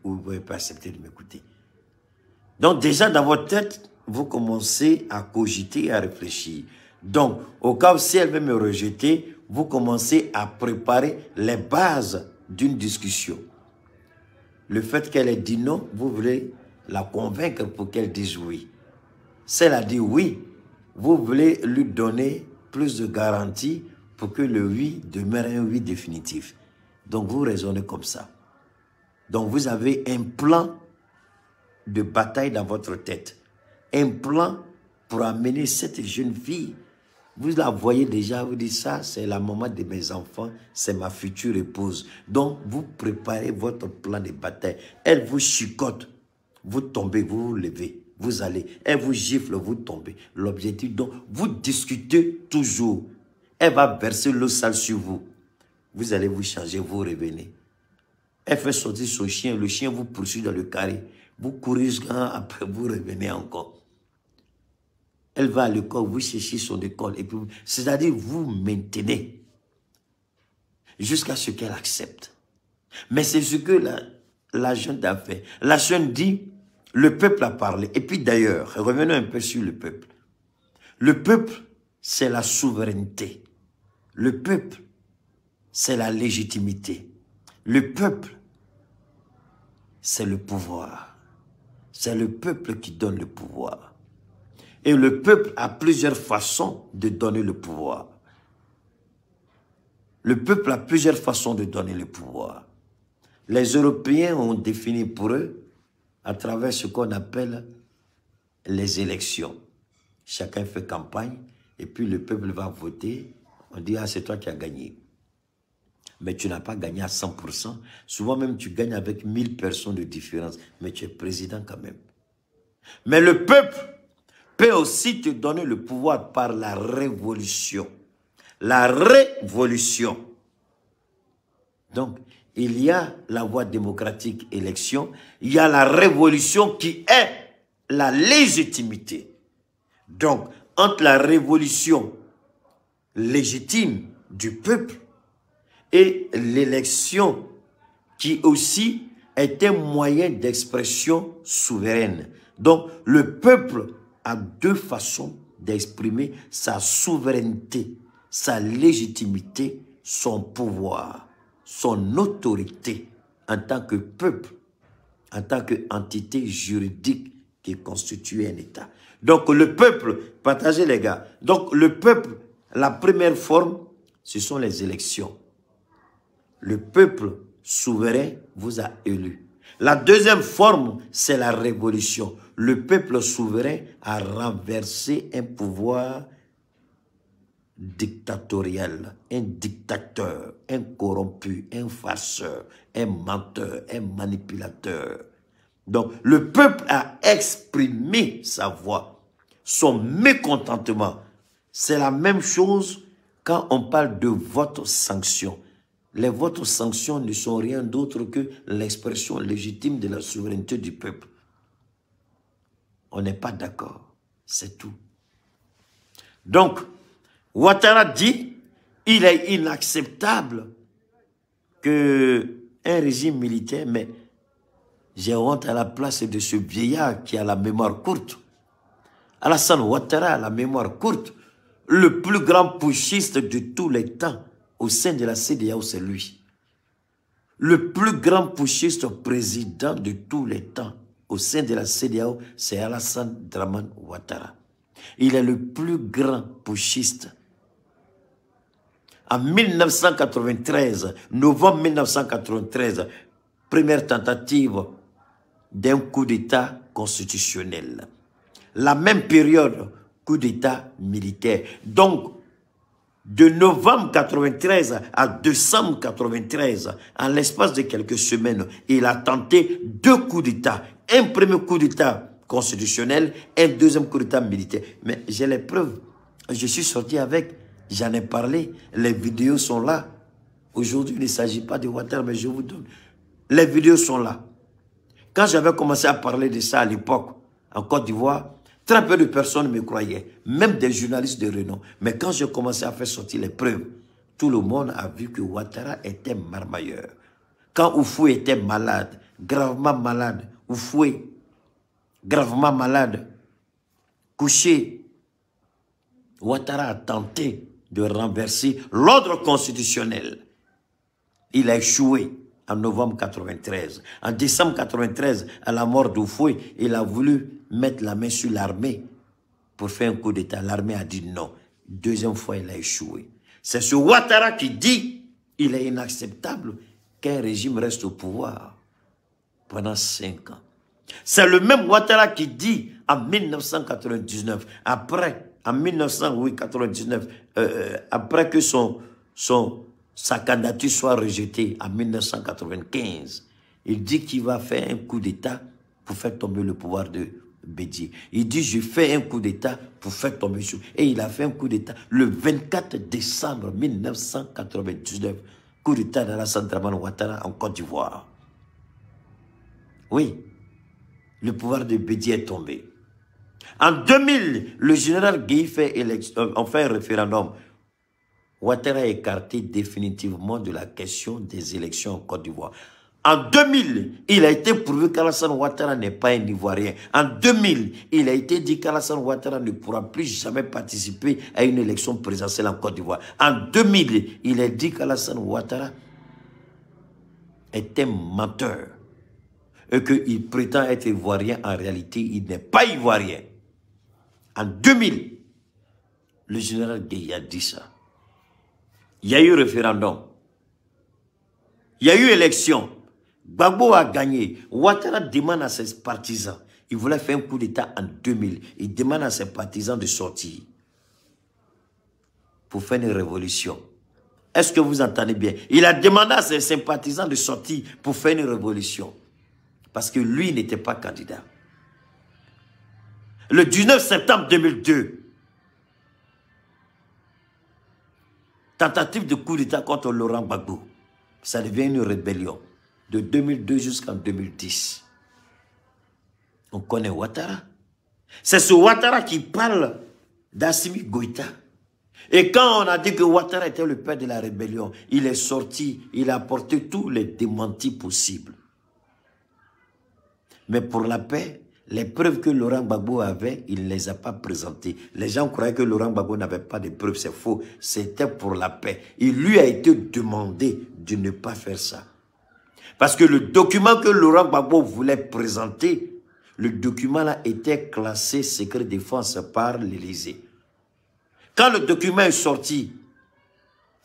ou elle peut accepter de m'écouter. Donc déjà dans votre tête, vous commencez à cogiter et à réfléchir. Donc au cas où si elle veut me rejeter, vous commencez à préparer les bases d'une discussion. Le fait qu'elle ait dit non, vous voulez la convaincre pour qu'elle dise oui. Si elle a dit oui, vous voulez lui donner plus de garanties pour que le oui demeure un oui définitif. Donc vous raisonnez comme ça. Donc vous avez un plan de bataille dans votre tête. Un plan pour amener cette jeune fille. Vous la voyez déjà, vous dites ça, c'est la maman de mes enfants, c'est ma future épouse. Donc vous préparez votre plan de bataille. Elle vous chicote, vous tombez, vous vous levez, vous allez. Elle vous gifle, vous tombez. L'objectif, donc, vous discutez toujours. Elle va verser l'eau sale sur vous. Vous allez vous changer, vous revenez. Elle fait sortir son chien, le chien vous poursuit dans le carré. Vous courez après vous revenez encore. Elle va à l'école, vous cherchez son école. C'est-à-dire, vous maintenez jusqu'à ce qu'elle accepte. Mais c'est ce que la jeune a fait. La jeune dit, le peuple a parlé. Et puis d'ailleurs, revenons un peu sur le peuple. Le peuple, c'est la souveraineté. Le peuple, c'est la légitimité. Le peuple, c'est le pouvoir. C'est le peuple qui donne le pouvoir. Et le peuple a plusieurs façons de donner le pouvoir. Le peuple a plusieurs façons de donner le pouvoir. Les Européens ont défini pour eux à travers ce qu'on appelle les élections. Chacun fait campagne et puis le peuple va voter. On dit, ah, c'est toi qui as gagné. Mais tu n'as pas gagné à 100%. Souvent même, tu gagnes avec 1000 personnes de différence. Mais tu es président quand même. Mais le peuple peut aussi te donner le pouvoir par la révolution. La révolution. Donc, il y a la voie démocratique, élection. Il y a la révolution qui est la légitimité. Donc, entre la révolution légitime du peuple et l'élection qui aussi est un moyen d'expression souveraine. Donc, le peuple a deux façons d'exprimer sa souveraineté, sa légitimité, son pouvoir, son autorité en tant que peuple, en tant qu'entité juridique qui constitue un État. Donc, le peuple, partagez les gars, donc le peuple, la première forme, ce sont les élections. Le peuple souverain vous a élu. La deuxième forme, c'est la révolution. Le peuple souverain a renversé un pouvoir dictatorial, un dictateur, un corrompu, un farceur, un menteur, un manipulateur. Donc, le peuple a exprimé sa voix, son mécontentement. C'est la même chose quand on parle de vote sanction. Les votes sanctions ne sont rien d'autre que l'expression légitime de la souveraineté du peuple. On n'est pas d'accord, c'est tout. Donc, Ouattara dit, il est inacceptable qu'un régime militaire, mais j'ai honte à la place de ce vieillard qui a la mémoire courte. Alassane Ouattara a la mémoire courte, le plus grand putschiste de tous les temps. Au sein de la CEDEAO, c'est lui. Le plus grand putschiste président de tous les temps au sein de la CEDEAO, c'est Alassane Dramane Ouattara. Il est le plus grand putschiste. En 1993, novembre 1993, première tentative d'un coup d'État constitutionnel. La même période, coup d'État militaire. Donc, de novembre 1993 à décembre 1993, en l'espace de quelques semaines, il a tenté deux coups d'État. Un premier coup d'État constitutionnel, un deuxième coup d'État militaire. Mais j'ai les preuves. Je suis sorti avec, j'en ai parlé, les vidéos sont là. Aujourd'hui, il ne s'agit pas de Ouattara, mais je vous donne. Les vidéos sont là. Quand j'avais commencé à parler de ça à l'époque, en Côte d'Ivoire, très peu de personnes me croyaient, même des journalistes de renom. Mais quand j'ai commencé à faire sortir les preuves, tout le monde a vu que Ouattara était marmailleur. Quand Houphouët était malade, gravement malade, Houphouët, gravement malade, couché, Ouattara a tenté de renverser l'ordre constitutionnel. Il a échoué en novembre 1993. En décembre 1993, à la mort d'Houphouët, il a voulu mettre la main sur l'armée pour faire un coup d'État. L'armée a dit non. Deuxième fois, il a échoué. C'est ce Ouattara qui dit qu'il est inacceptable qu'un régime reste au pouvoir pendant 5 ans. C'est le même Ouattara qui dit en 1999, après, en 1999, après que sa candidature soit rejetée en 1995, il dit qu'il va faire un coup d'État pour faire tomber le pouvoir de Bédié. Il dit, je fais un coup d'État pour faire tomber sur... Et il a fait un coup d'État le 24 décembre 1999. Coup d'État d'Alassane Dramane Ouattara en Côte d'Ivoire. Oui, le pouvoir de Bédié est tombé. En 2000, le général Guèye fait un référendum. Ouattara est écarté définitivement de la question des élections en Côte d'Ivoire. En 2000, il a été prouvé qu'Alassane Ouattara n'est pas un Ivoirien. En 2000, il a été dit qu'Alassane Ouattara ne pourra plus jamais participer à une élection présidentielle en Côte d'Ivoire. En 2000, il a dit qu'Alassane Ouattara est un menteur et qu'il prétend être Ivoirien. En réalité, il n'est pas Ivoirien. En 2000, le général Guèye a dit ça. Il y a eu référendum. Il y a eu élection. Gbagbo a gagné. Ouattara demande à ses partisans. Il voulait faire un coup d'État en 2000. Il demande à ses partisans de sortir pour faire une révolution. Est-ce que vous entendez bien? Il a demandé à ses sympathisants de sortir pour faire une révolution. Parce que lui n'était pas candidat. Le 19 septembre 2002, tentative de coup d'État contre Laurent Gbagbo. Ça devient une rébellion. De 2002 jusqu'en 2010. On connaît Ouattara. C'est ce Ouattara qui parle d'Assimi Goïta. Et quand on a dit que Ouattara était le père de la rébellion, il est sorti, il a apporté tous les démentis possibles. Mais pour la paix, les preuves que Laurent Gbagbo avait, il ne les a pas présentées. Les gens croyaient que Laurent Gbagbo n'avait pas de preuves, c'est faux. C'était pour la paix. Il lui a été demandé de ne pas faire ça. Parce que le document que Laurent Gbagbo voulait présenter, le document-là était classé secret défense par l'Élysée. Quand le document est sorti,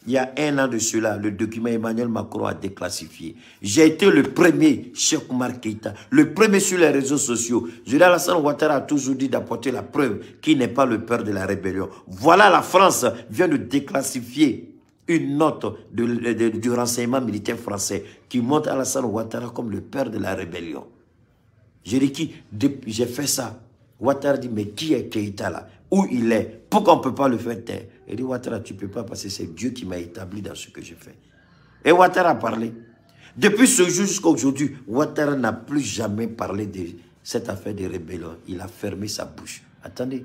il y a 1 an de cela, le document Emmanuel Macron a déclassifié. J'ai été le premier, Cheikh Oumar Keïta, le premier sur les réseaux sociaux. Général Alassane Ouattara a toujours dit d'apporter la preuve qu'il n'est pas le père de la rébellion. Voilà, la France vient de déclassifier une note du renseignement militaire français qui montre Alassane Ouattara comme le père de la rébellion. J'ai dit, j'ai fait ça. Ouattara dit, mais qui est Keïta là? Où il est? Pourquoi on ne peut pas le faire taire? Il dit, Ouattara, tu ne peux pas parce que c'est Dieu qui m'a établi dans ce que je fais. Et Ouattara a parlé. Depuis ce jour jusqu'à aujourd'hui, Ouattara n'a plus jamais parlé de cette affaire de rébellion. Il a fermé sa bouche. Attendez.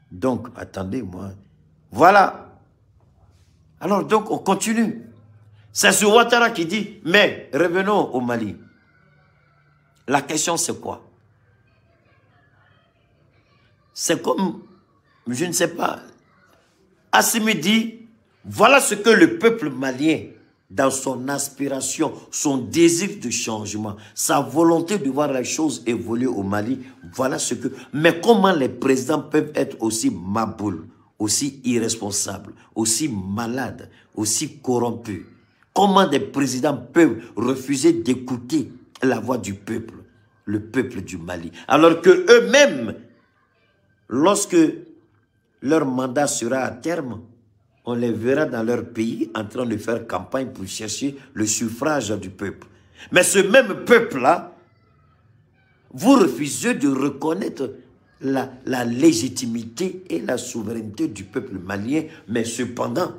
Donc, attendez-moi. Voilà. Alors donc, on continue. C'est ce Ouattara qui dit, mais revenons au Mali. La question c'est quoi? C'est comme, je ne sais pas, Assimi dit, voilà ce que le peuple malien, dans son aspiration, son désir de changement, sa volonté de voir les choses évoluer au Mali, voilà ce que... Mais comment les présidents peuvent être aussi maboules, aussi irresponsables, aussi malades, aussi corrompus? Comment des présidents peuvent refuser d'écouter la voix du peuple, le peuple du Mali, alors que eux-mêmes, lorsque leur mandat sera à terme, on les verra dans leur pays en train de faire campagne pour chercher le suffrage du peuple. Mais ce même peuple-là, vous refusez de reconnaître la légitimité et la souveraineté du peuple malien, mais cependant,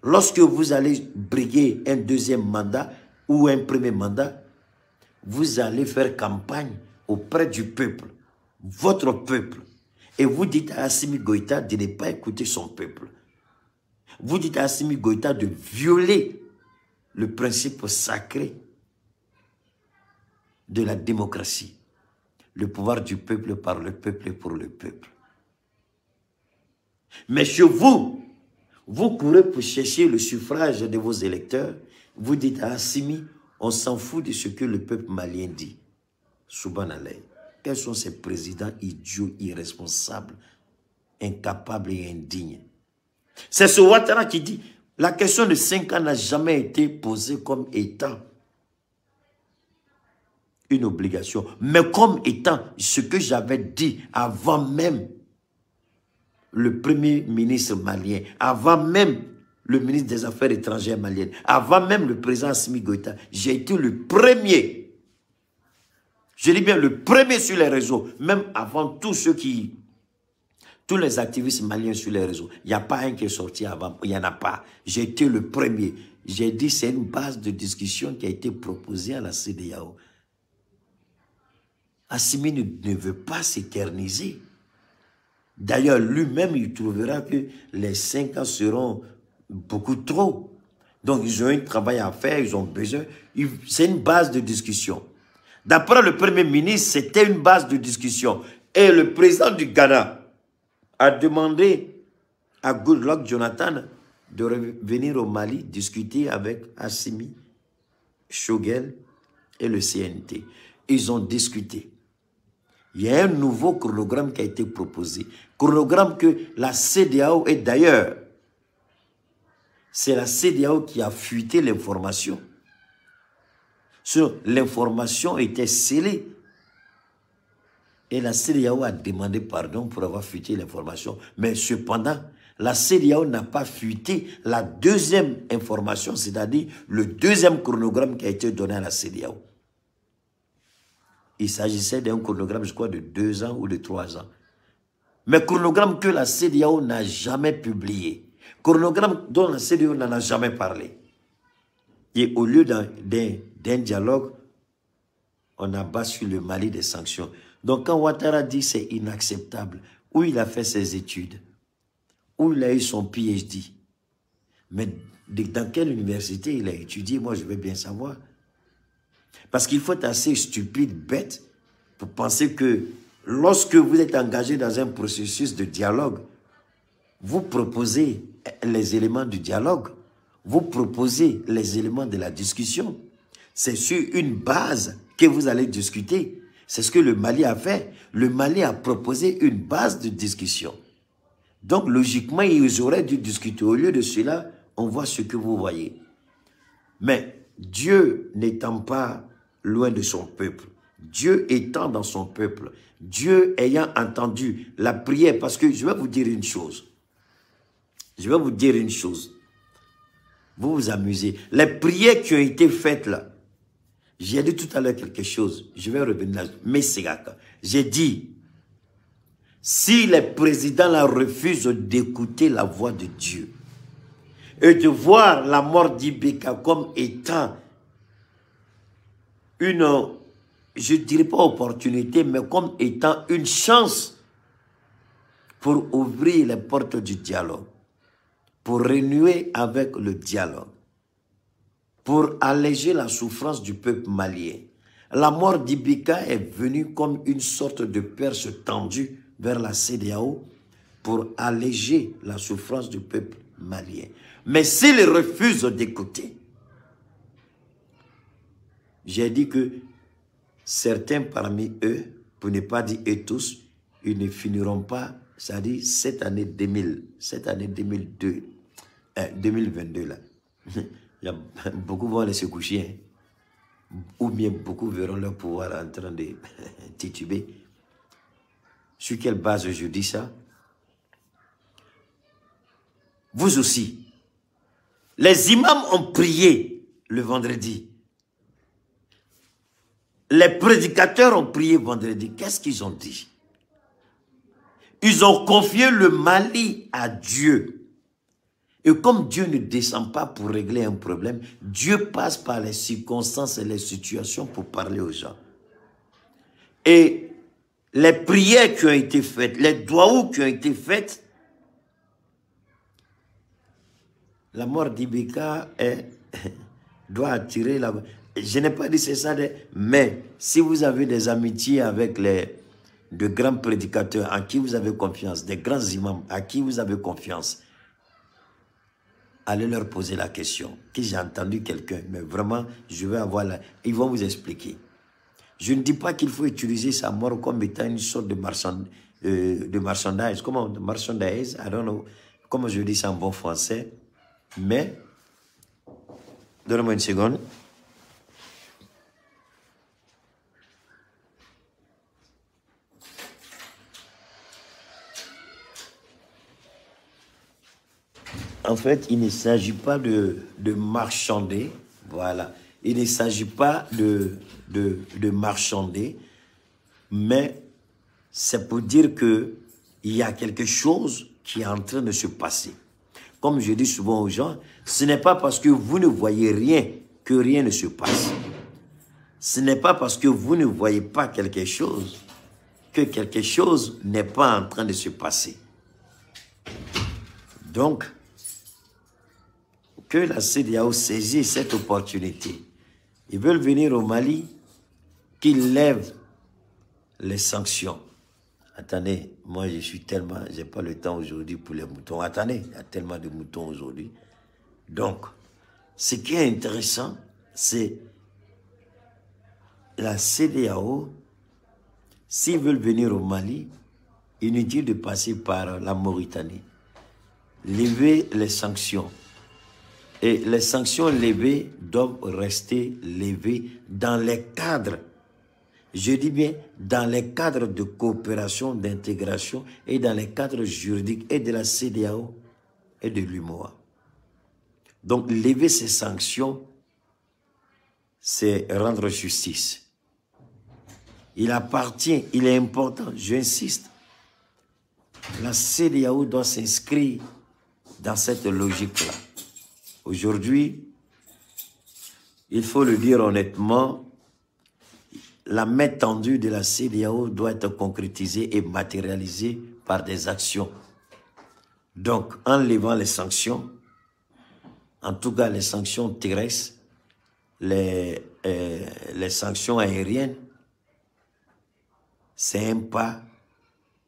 lorsque vous allez briguer un deuxième mandat ou un premier mandat, vous allez faire campagne auprès du peuple, votre peuple, et vous dites à Assimi Goïta de ne pas écouter son peuple. Vous dites à Assimi Goïta de violer le principe sacré de la démocratie. Le pouvoir du peuple par le peuple et pour le peuple. Mais chez vous, vous courez pour chercher le suffrage de vos électeurs. Vous dites à Assimi, on s'en fout de ce que le peuple malien dit. Subhanallah. Quels sont ces présidents idiots, irresponsables, incapables et indignes? C'est ce Ouattara qui dit, la question de 5 ans n'a jamais été posée comme étant une obligation, mais comme étant ce que j'avais dit avant même le premier ministre malien, avant même le ministre des Affaires étrangères malien, avant même le président Assimi Goïta. J'ai été le premier, je dis bien le premier sur les réseaux, même avant tous les activistes maliens sur les réseaux. Il n'y a pas un qui est sorti avant, il n'y en a pas. J'ai été le premier. J'ai dit c'est une base de discussion qui a été proposée à la CEDEAO. Assimi ne veut pas s'éterniser. D'ailleurs, lui-même, il trouvera que les 5 ans seront beaucoup trop. Donc, ils ont un travail à faire, ils ont besoin. C'est une base de discussion. D'après le Premier ministre, c'était une base de discussion. Et le président du Ghana a demandé à Goodluck Jonathan de revenir au Mali discuter avec Assimi, Choguel et le CNT. Ils ont discuté. Il y a un nouveau chronogramme qui a été proposé. Chronogramme que la CEDEAO, et d'ailleurs, c'est la CEDEAO qui a fuité l'information. L'information était scellée. Et la CEDEAO a demandé pardon pour avoir fuité l'information. Mais cependant, la CEDEAO n'a pas fuité la deuxième information, c'est-à-dire le deuxième chronogramme qui a été donné à la CEDEAO. Il s'agissait d'un chronogramme, je crois, de 2 ans ou de 3 ans. Mais chronogramme que la CEDEAO n'a jamais publié. Chronogramme dont la CEDEAO n'en a jamais parlé. Et au lieu d'un dialogue, on abat sur le Mali des sanctions. Donc quand Ouattara dit c'est inacceptable, où il a fait ses études, où il a eu son PhD, mais dans quelle université il a étudié, moi je veux bien savoir. Parce qu'il faut être assez stupide, bête, pour penser que lorsque vous êtes engagé dans un processus de dialogue, vous proposez les éléments du dialogue, vous proposez les éléments de la discussion. C'est sur une base que vous allez discuter. C'est ce que le Mali a fait. Le Mali a proposé une base de discussion. Donc, logiquement, ils auraient dû discuter. Au lieu de cela, on voit ce que vous voyez. Mais Dieu n'étant pas loin de son peuple, Dieu étant dans son peuple, Dieu ayant entendu la prière, parce que je vais vous dire une chose. Je vais vous dire une chose. Vous vous amusez. Les prières qui ont été faites là, j'ai dit tout à l'heure quelque chose. Je vais revenir là. Mais c'est j'ai dit, si les présidents là refusent d'écouter la voix de Dieu et de voir la mort d'Ibeka comme étant une, je ne dirais pas opportunité, mais comme étant une chance pour ouvrir les portes du dialogue, pour renouer avec le dialogue, pour alléger la souffrance du peuple malien. La mort d'Ibeka est venue comme une sorte de perche tendue vers la CEDEAO pour alléger la souffrance du peuple malien. Mais s'ils refusent d'écouter, j'ai dit que certains parmi eux, pour ne pas dire eux tous, ils ne finiront pas, c'est-à-dire cette année 2022 là. Il y a beaucoup vont aller se coucher, hein. Ou bien beaucoup verront leur pouvoir en train de tituber. Sur quelle base je dis ça? Vous aussi. Les imams ont prié le vendredi. Les prédicateurs ont prié vendredi. Qu'est-ce qu'ils ont dit? Ils ont confié le Mali à Dieu. Et comme Dieu ne descend pas pour régler un problème, Dieu passe par les circonstances et les situations pour parler aux gens. Et les prières qui ont été faites, les doaous qui ont été faites, la mort d'Ibeka doit attirer la... Je n'ai pas dit c'est ça, mais si vous avez des amitiés avec de grands prédicateurs en qui vous avez confiance, des grands imams à qui vous avez confiance, allez leur poser la question. Que j'ai entendu quelqu'un, mais vraiment, je vais avoir la... Ils vont vous expliquer. Je ne dis pas qu'il faut utiliser sa mort comme étant une sorte de marchandise. Comment? De marchandise, I don't know. Comment je dis ça en bon français. Mais, donnez-moi une seconde. En fait, il ne s'agit pas de marchander. Voilà. Il ne s'agit pas de marchander, mais c'est pour dire qu'il y a quelque chose qui est en train de se passer. Comme je dis souvent aux gens, ce n'est pas parce que vous ne voyez rien que rien ne se passe. Ce n'est pas parce que vous ne voyez pas quelque chose que quelque chose n'est pas en train de se passer. Donc, que la CEDEAO saisisse cette opportunité. Ils veulent venir au Mali, qu'ils lèvent les sanctions. Attendez, moi je suis tellement, j'ai pas le temps aujourd'hui pour les moutons. Attendez, il y a tellement de moutons aujourd'hui. Donc, ce qui est intéressant, c'est la CEDEAO, s'ils veulent venir au Mali, inutile de passer par la Mauritanie. Lever les sanctions. Et les sanctions levées doivent rester levées dans les cadres, je dis bien dans les cadres de coopération, d'intégration et dans les cadres juridiques et de la CEDEAO et de l'UMOA. Donc lever ces sanctions, c'est rendre justice. Il appartient, il est important, j'insiste, la CEDEAO doit s'inscrire dans cette logique-là. Aujourd'hui, il faut le dire honnêtement, la main tendue de la CEDEAO doit être concrétisée et matérialisée par des actions. Donc, en levant les sanctions, en tout cas les sanctions terrestres, les sanctions aériennes, c'est un pas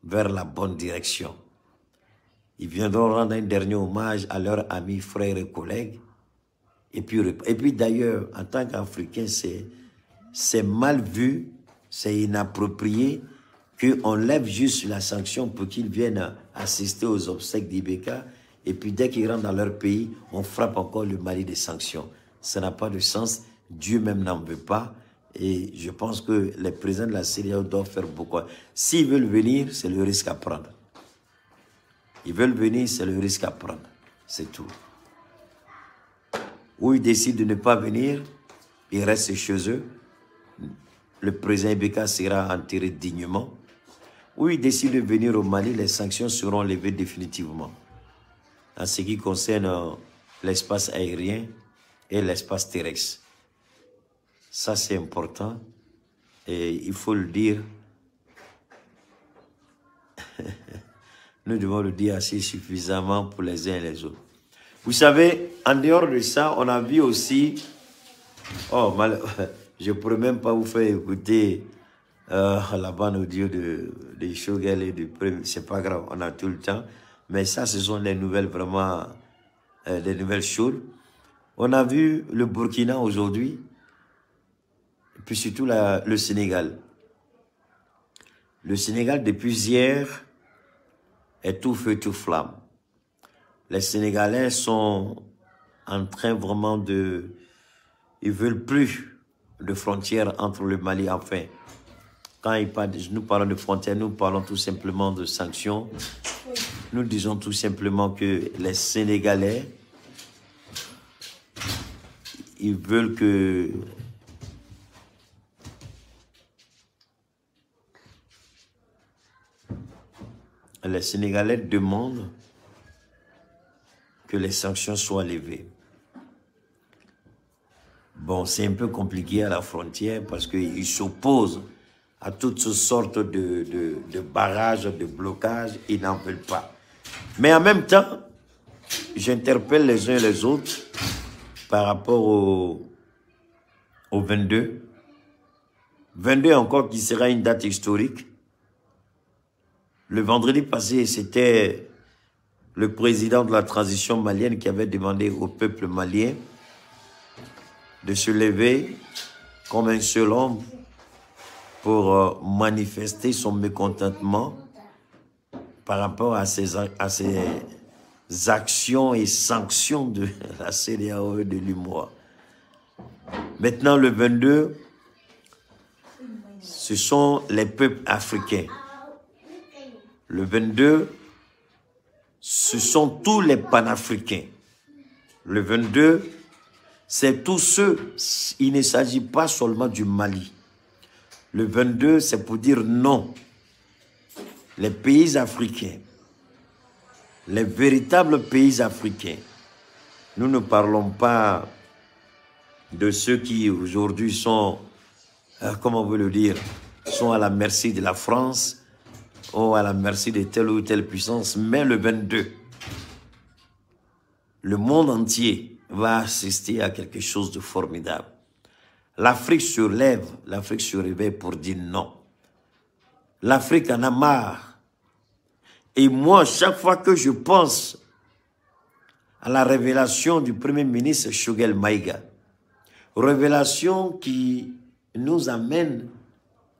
vers la bonne direction. Ils viendront rendre un dernier hommage à leurs amis, frères et collègues. Et puis d'ailleurs, en tant qu'Africain, c'est mal vu, c'est inapproprié qu'on lève juste la sanction pour qu'ils viennent assister aux obsèques d'Ibeka. Et puis dès qu'ils rentrent dans leur pays, on frappe encore le Mali des sanctions. Ça n'a pas de sens. Dieu même n'en veut pas. Et je pense que les présidents de la CEDEAO doivent faire beaucoup. S'ils veulent venir, c'est le risque à prendre. Ils veulent venir, c'est le risque à prendre. C'est tout. Ou ils décident de ne pas venir, ils restent chez eux. Le président Ibeka sera enterré dignement. Ou ils décident de venir au Mali, les sanctions seront levées définitivement. En ce qui concerne l'espace aérien et l'espace terrestre. Ça, c'est important. Et il faut le dire. Nous devons le dire assez suffisamment pour les uns et les autres. Vous savez, en dehors de ça, on a vu aussi... Oh, je ne pourrais même pas vous faire écouter la bande audio de Shogel et de Premier. C'est pas grave, on a tout le temps. Mais ça, ce sont des nouvelles vraiment... des nouvelles chaudes. On a vu le Burkina aujourd'hui, et puis surtout le Sénégal. Le Sénégal, depuis hier, est tout feu, tout flamme. Les Sénégalais sont en train vraiment de... Ils veulent plus de frontières entre le Mali, enfin. Quand nous parlons de frontières, nous parlons tout simplement de sanctions. Nous disons tout simplement que les Sénégalais, ils veulent que... Les Sénégalais demandent que les sanctions soient levées. Bon, c'est un peu compliqué à la frontière parce qu'ils s'opposent à toutes sortes de barrages, de blocages. Ils n'en veulent pas. Mais en même temps, j'interpelle les uns et les autres par rapport au 22. 22 encore qui sera une date historique. Le vendredi passé, c'était le président de la transition malienne qui avait demandé au peuple malien de se lever comme un seul homme pour manifester son mécontentement par rapport à ces actions et sanctions de la CEDEAO et de l'UMOA. Maintenant, le 22, ce sont les peuples africains. Le 22, ce sont tous les panafricains. Le 22, c'est tous ceux, il ne s'agit pas seulement du Mali. Le 22, c'est pour dire non. Les pays africains, les véritables pays africains, nous ne parlons pas de ceux qui aujourd'hui sont, comment on veut le dire, sont à la merci de la France ou à la merci de telle ou telle puissance, mais le 22, le monde entier va assister à quelque chose de formidable. L'Afrique se lève, l'Afrique se réveille pour dire non. L'Afrique en a marre. Et moi, chaque fois que je pense à la révélation du Premier ministre Choguel Maïga, révélation qui nous amène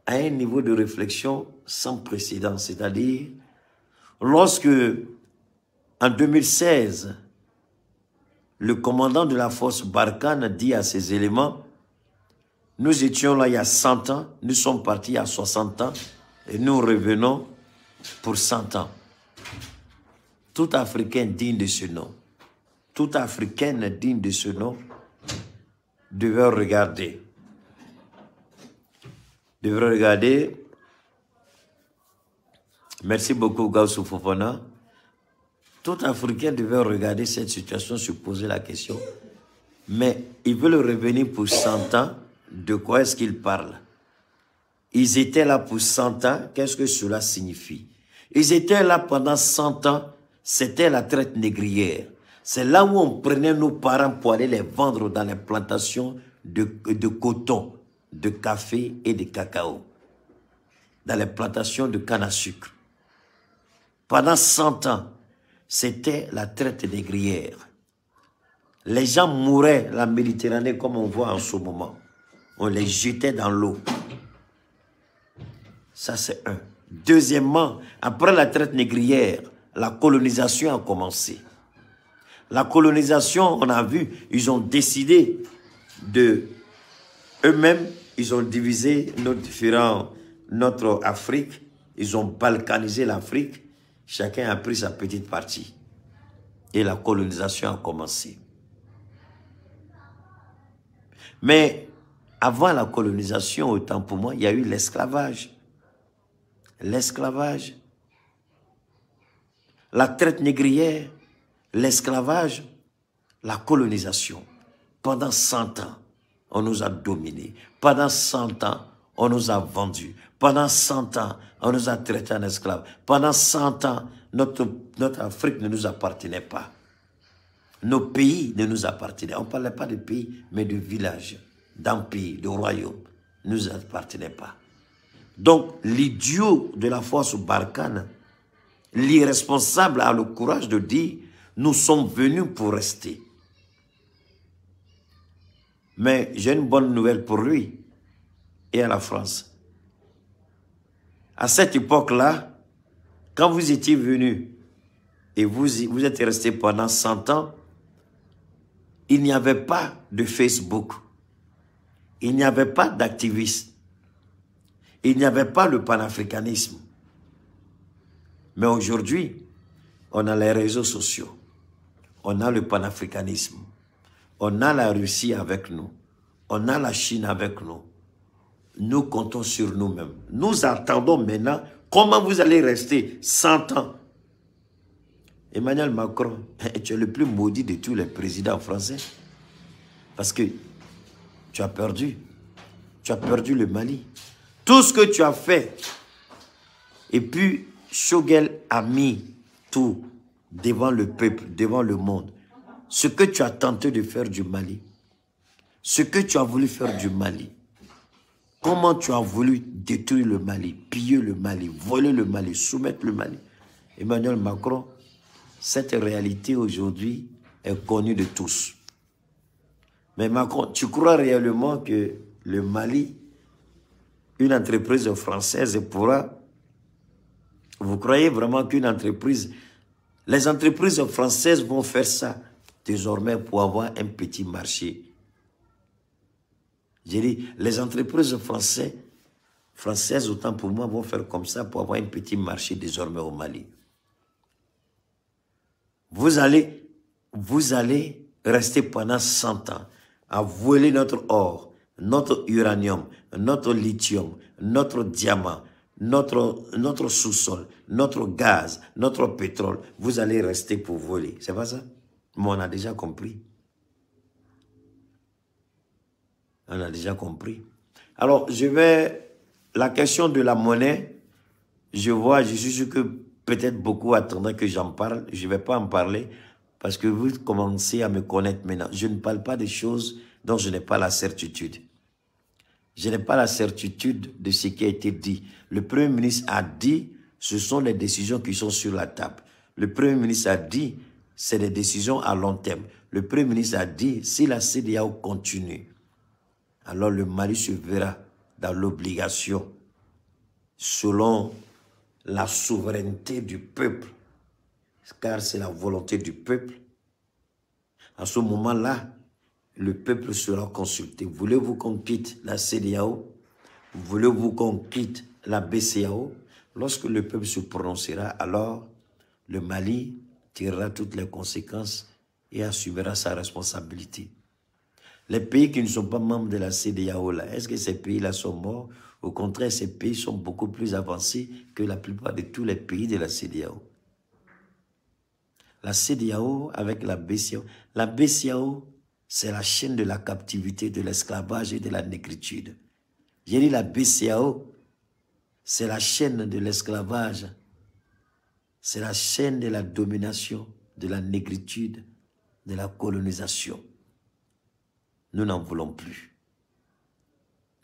à un niveau de réflexion sans précédent, c'est-à-dire lorsque, en 2016, le commandant de la force Barkhane dit à ses éléments, nous étions là il y a 100 ans, nous sommes partis il y a 60 ans, et nous revenons pour 100 ans. Tout Africain digne de ce nom, toute Africaine digne de ce nom, devait regarder. Devrait regarder. Merci beaucoup, Gaussou Fofana. Tout Africain devait regarder cette situation, se poser la question. Mais ils veulent revenir pour 100 ans. De quoi est-ce qu'ils parlent? Ils étaient là pour 100 ans. Qu'est-ce que cela signifie? Ils étaient là pendant 100 ans. C'était la traite négrière. C'est là où on prenait nos parents pour aller les vendre dans les plantations de coton, de café et de cacao. Dans les plantations de canne à sucre. Pendant 100 ans, c'était la traite négrière. Les gens mouraient la Méditerranée comme on voit en ce moment. On les jetait dans l'eau. Ça, c'est un. Deuxièmement, après la traite négrière, la colonisation a commencé. La colonisation, on a vu, ils ont décidé de eux-mêmes, ils ont divisé notre Afrique, ils ont balkanisé l'Afrique, chacun a pris sa petite partie. Et la colonisation a commencé. Mais avant la colonisation, autant pour moi, il y a eu l'esclavage. L'esclavage, la traite négrière, l'esclavage, la colonisation. Pendant 100 ans, on nous a dominés. Pendant 100 ans, on nous a vendus. Pendant 100 ans, on nous a traités en esclaves. Pendant 100 ans, notre Afrique ne nous appartenait pas. Nos pays ne nous appartenaient. On ne parlait pas de pays, mais de villages, d'empires, de royaumes. Ne nous appartenaient pas. Donc, l'idiot de la force Barkhane, l'irresponsable a le courage de dire « Nous sommes venus pour rester ». Mais j'ai une bonne nouvelle pour lui et à la France. À cette époque-là, quand vous étiez venus et vous êtes restés pendant 100 ans, il n'y avait pas de Facebook, il n'y avait pas d'activistes, il n'y avait pas le panafricanisme. Mais aujourd'hui, on a les réseaux sociaux, on a le panafricanisme, on a la Russie avec nous, on a la Chine avec nous. Nous comptons sur nous-mêmes. Nous attendons maintenant comment vous allez rester 100 ans. Emmanuel Macron, tu es le plus maudit de tous les présidents français. Parce que tu as perdu. Tu as perdu le Mali. Tout ce que tu as fait. Et puis, Choguel a mis tout devant le peuple, devant le monde. Ce que tu as tenté de faire du Mali, ce que tu as voulu faire du Mali, comment tu as voulu détruire le Mali, piller le Mali, voler le Mali, soumettre le Mali. Emmanuel Macron, cette réalité aujourd'hui est connue de tous. Mais Macron, tu crois réellement que le Mali, une entreprise française pourra... Vous croyez vraiment qu'une entreprise... Les entreprises françaises vont faire ça désormais pour avoir un petit marché. J'ai dit, les entreprises françaises, autant pour moi, vont faire comme ça pour avoir un petit marché désormais au Mali. Vous allez rester pendant 100 ans à voler notre or, notre uranium, notre lithium, notre diamant, notre sous-sol, notre gaz, notre pétrole. Vous allez rester pour voler. C'est pas ça? Mais on a déjà compris. On a déjà compris. Alors, la question de la monnaie, je suis sûr que peut-être beaucoup attendaient que j'en parle. Je ne vais pas en parler parce que vous commencez à me connaître maintenant. Je ne parle pas des choses dont je n'ai pas la certitude. Je n'ai pas la certitude de ce qui a été dit. Le Premier ministre a dit, ce sont les décisions qui sont sur la table. Le Premier ministre a dit, c'est des décisions à long terme. Le Premier ministre a dit, si la CEDEAO continue, alors le Mali se verra dans l'obligation, selon la souveraineté du peuple, car c'est la volonté du peuple. À ce moment-là, le peuple sera consulté. Voulez-vous qu'on quitte la CEDEAO? Voulez-vous qu'on quitte la BCEAO? Lorsque le peuple se prononcera, alors le Mali tirera toutes les conséquences et assumera sa responsabilité. Les pays qui ne sont pas membres de la CEDEAO, est-ce que ces pays-là sont morts? Au contraire, ces pays sont beaucoup plus avancés que la plupart de tous les pays de la CEDEAO. La CEDEAO avec la BCEAO, c'est la chaîne de la captivité, de l'esclavage et de la négritude. J'ai dit la BCEAO, c'est la chaîne de l'esclavage, c'est la chaîne de la domination, de la négritude, de la colonisation. Nous n'en voulons plus.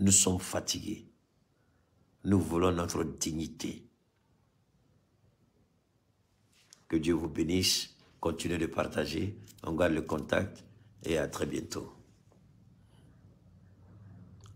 Nous sommes fatigués. Nous voulons notre dignité. Que Dieu vous bénisse. Continuez de partager. On garde le contact et à très bientôt.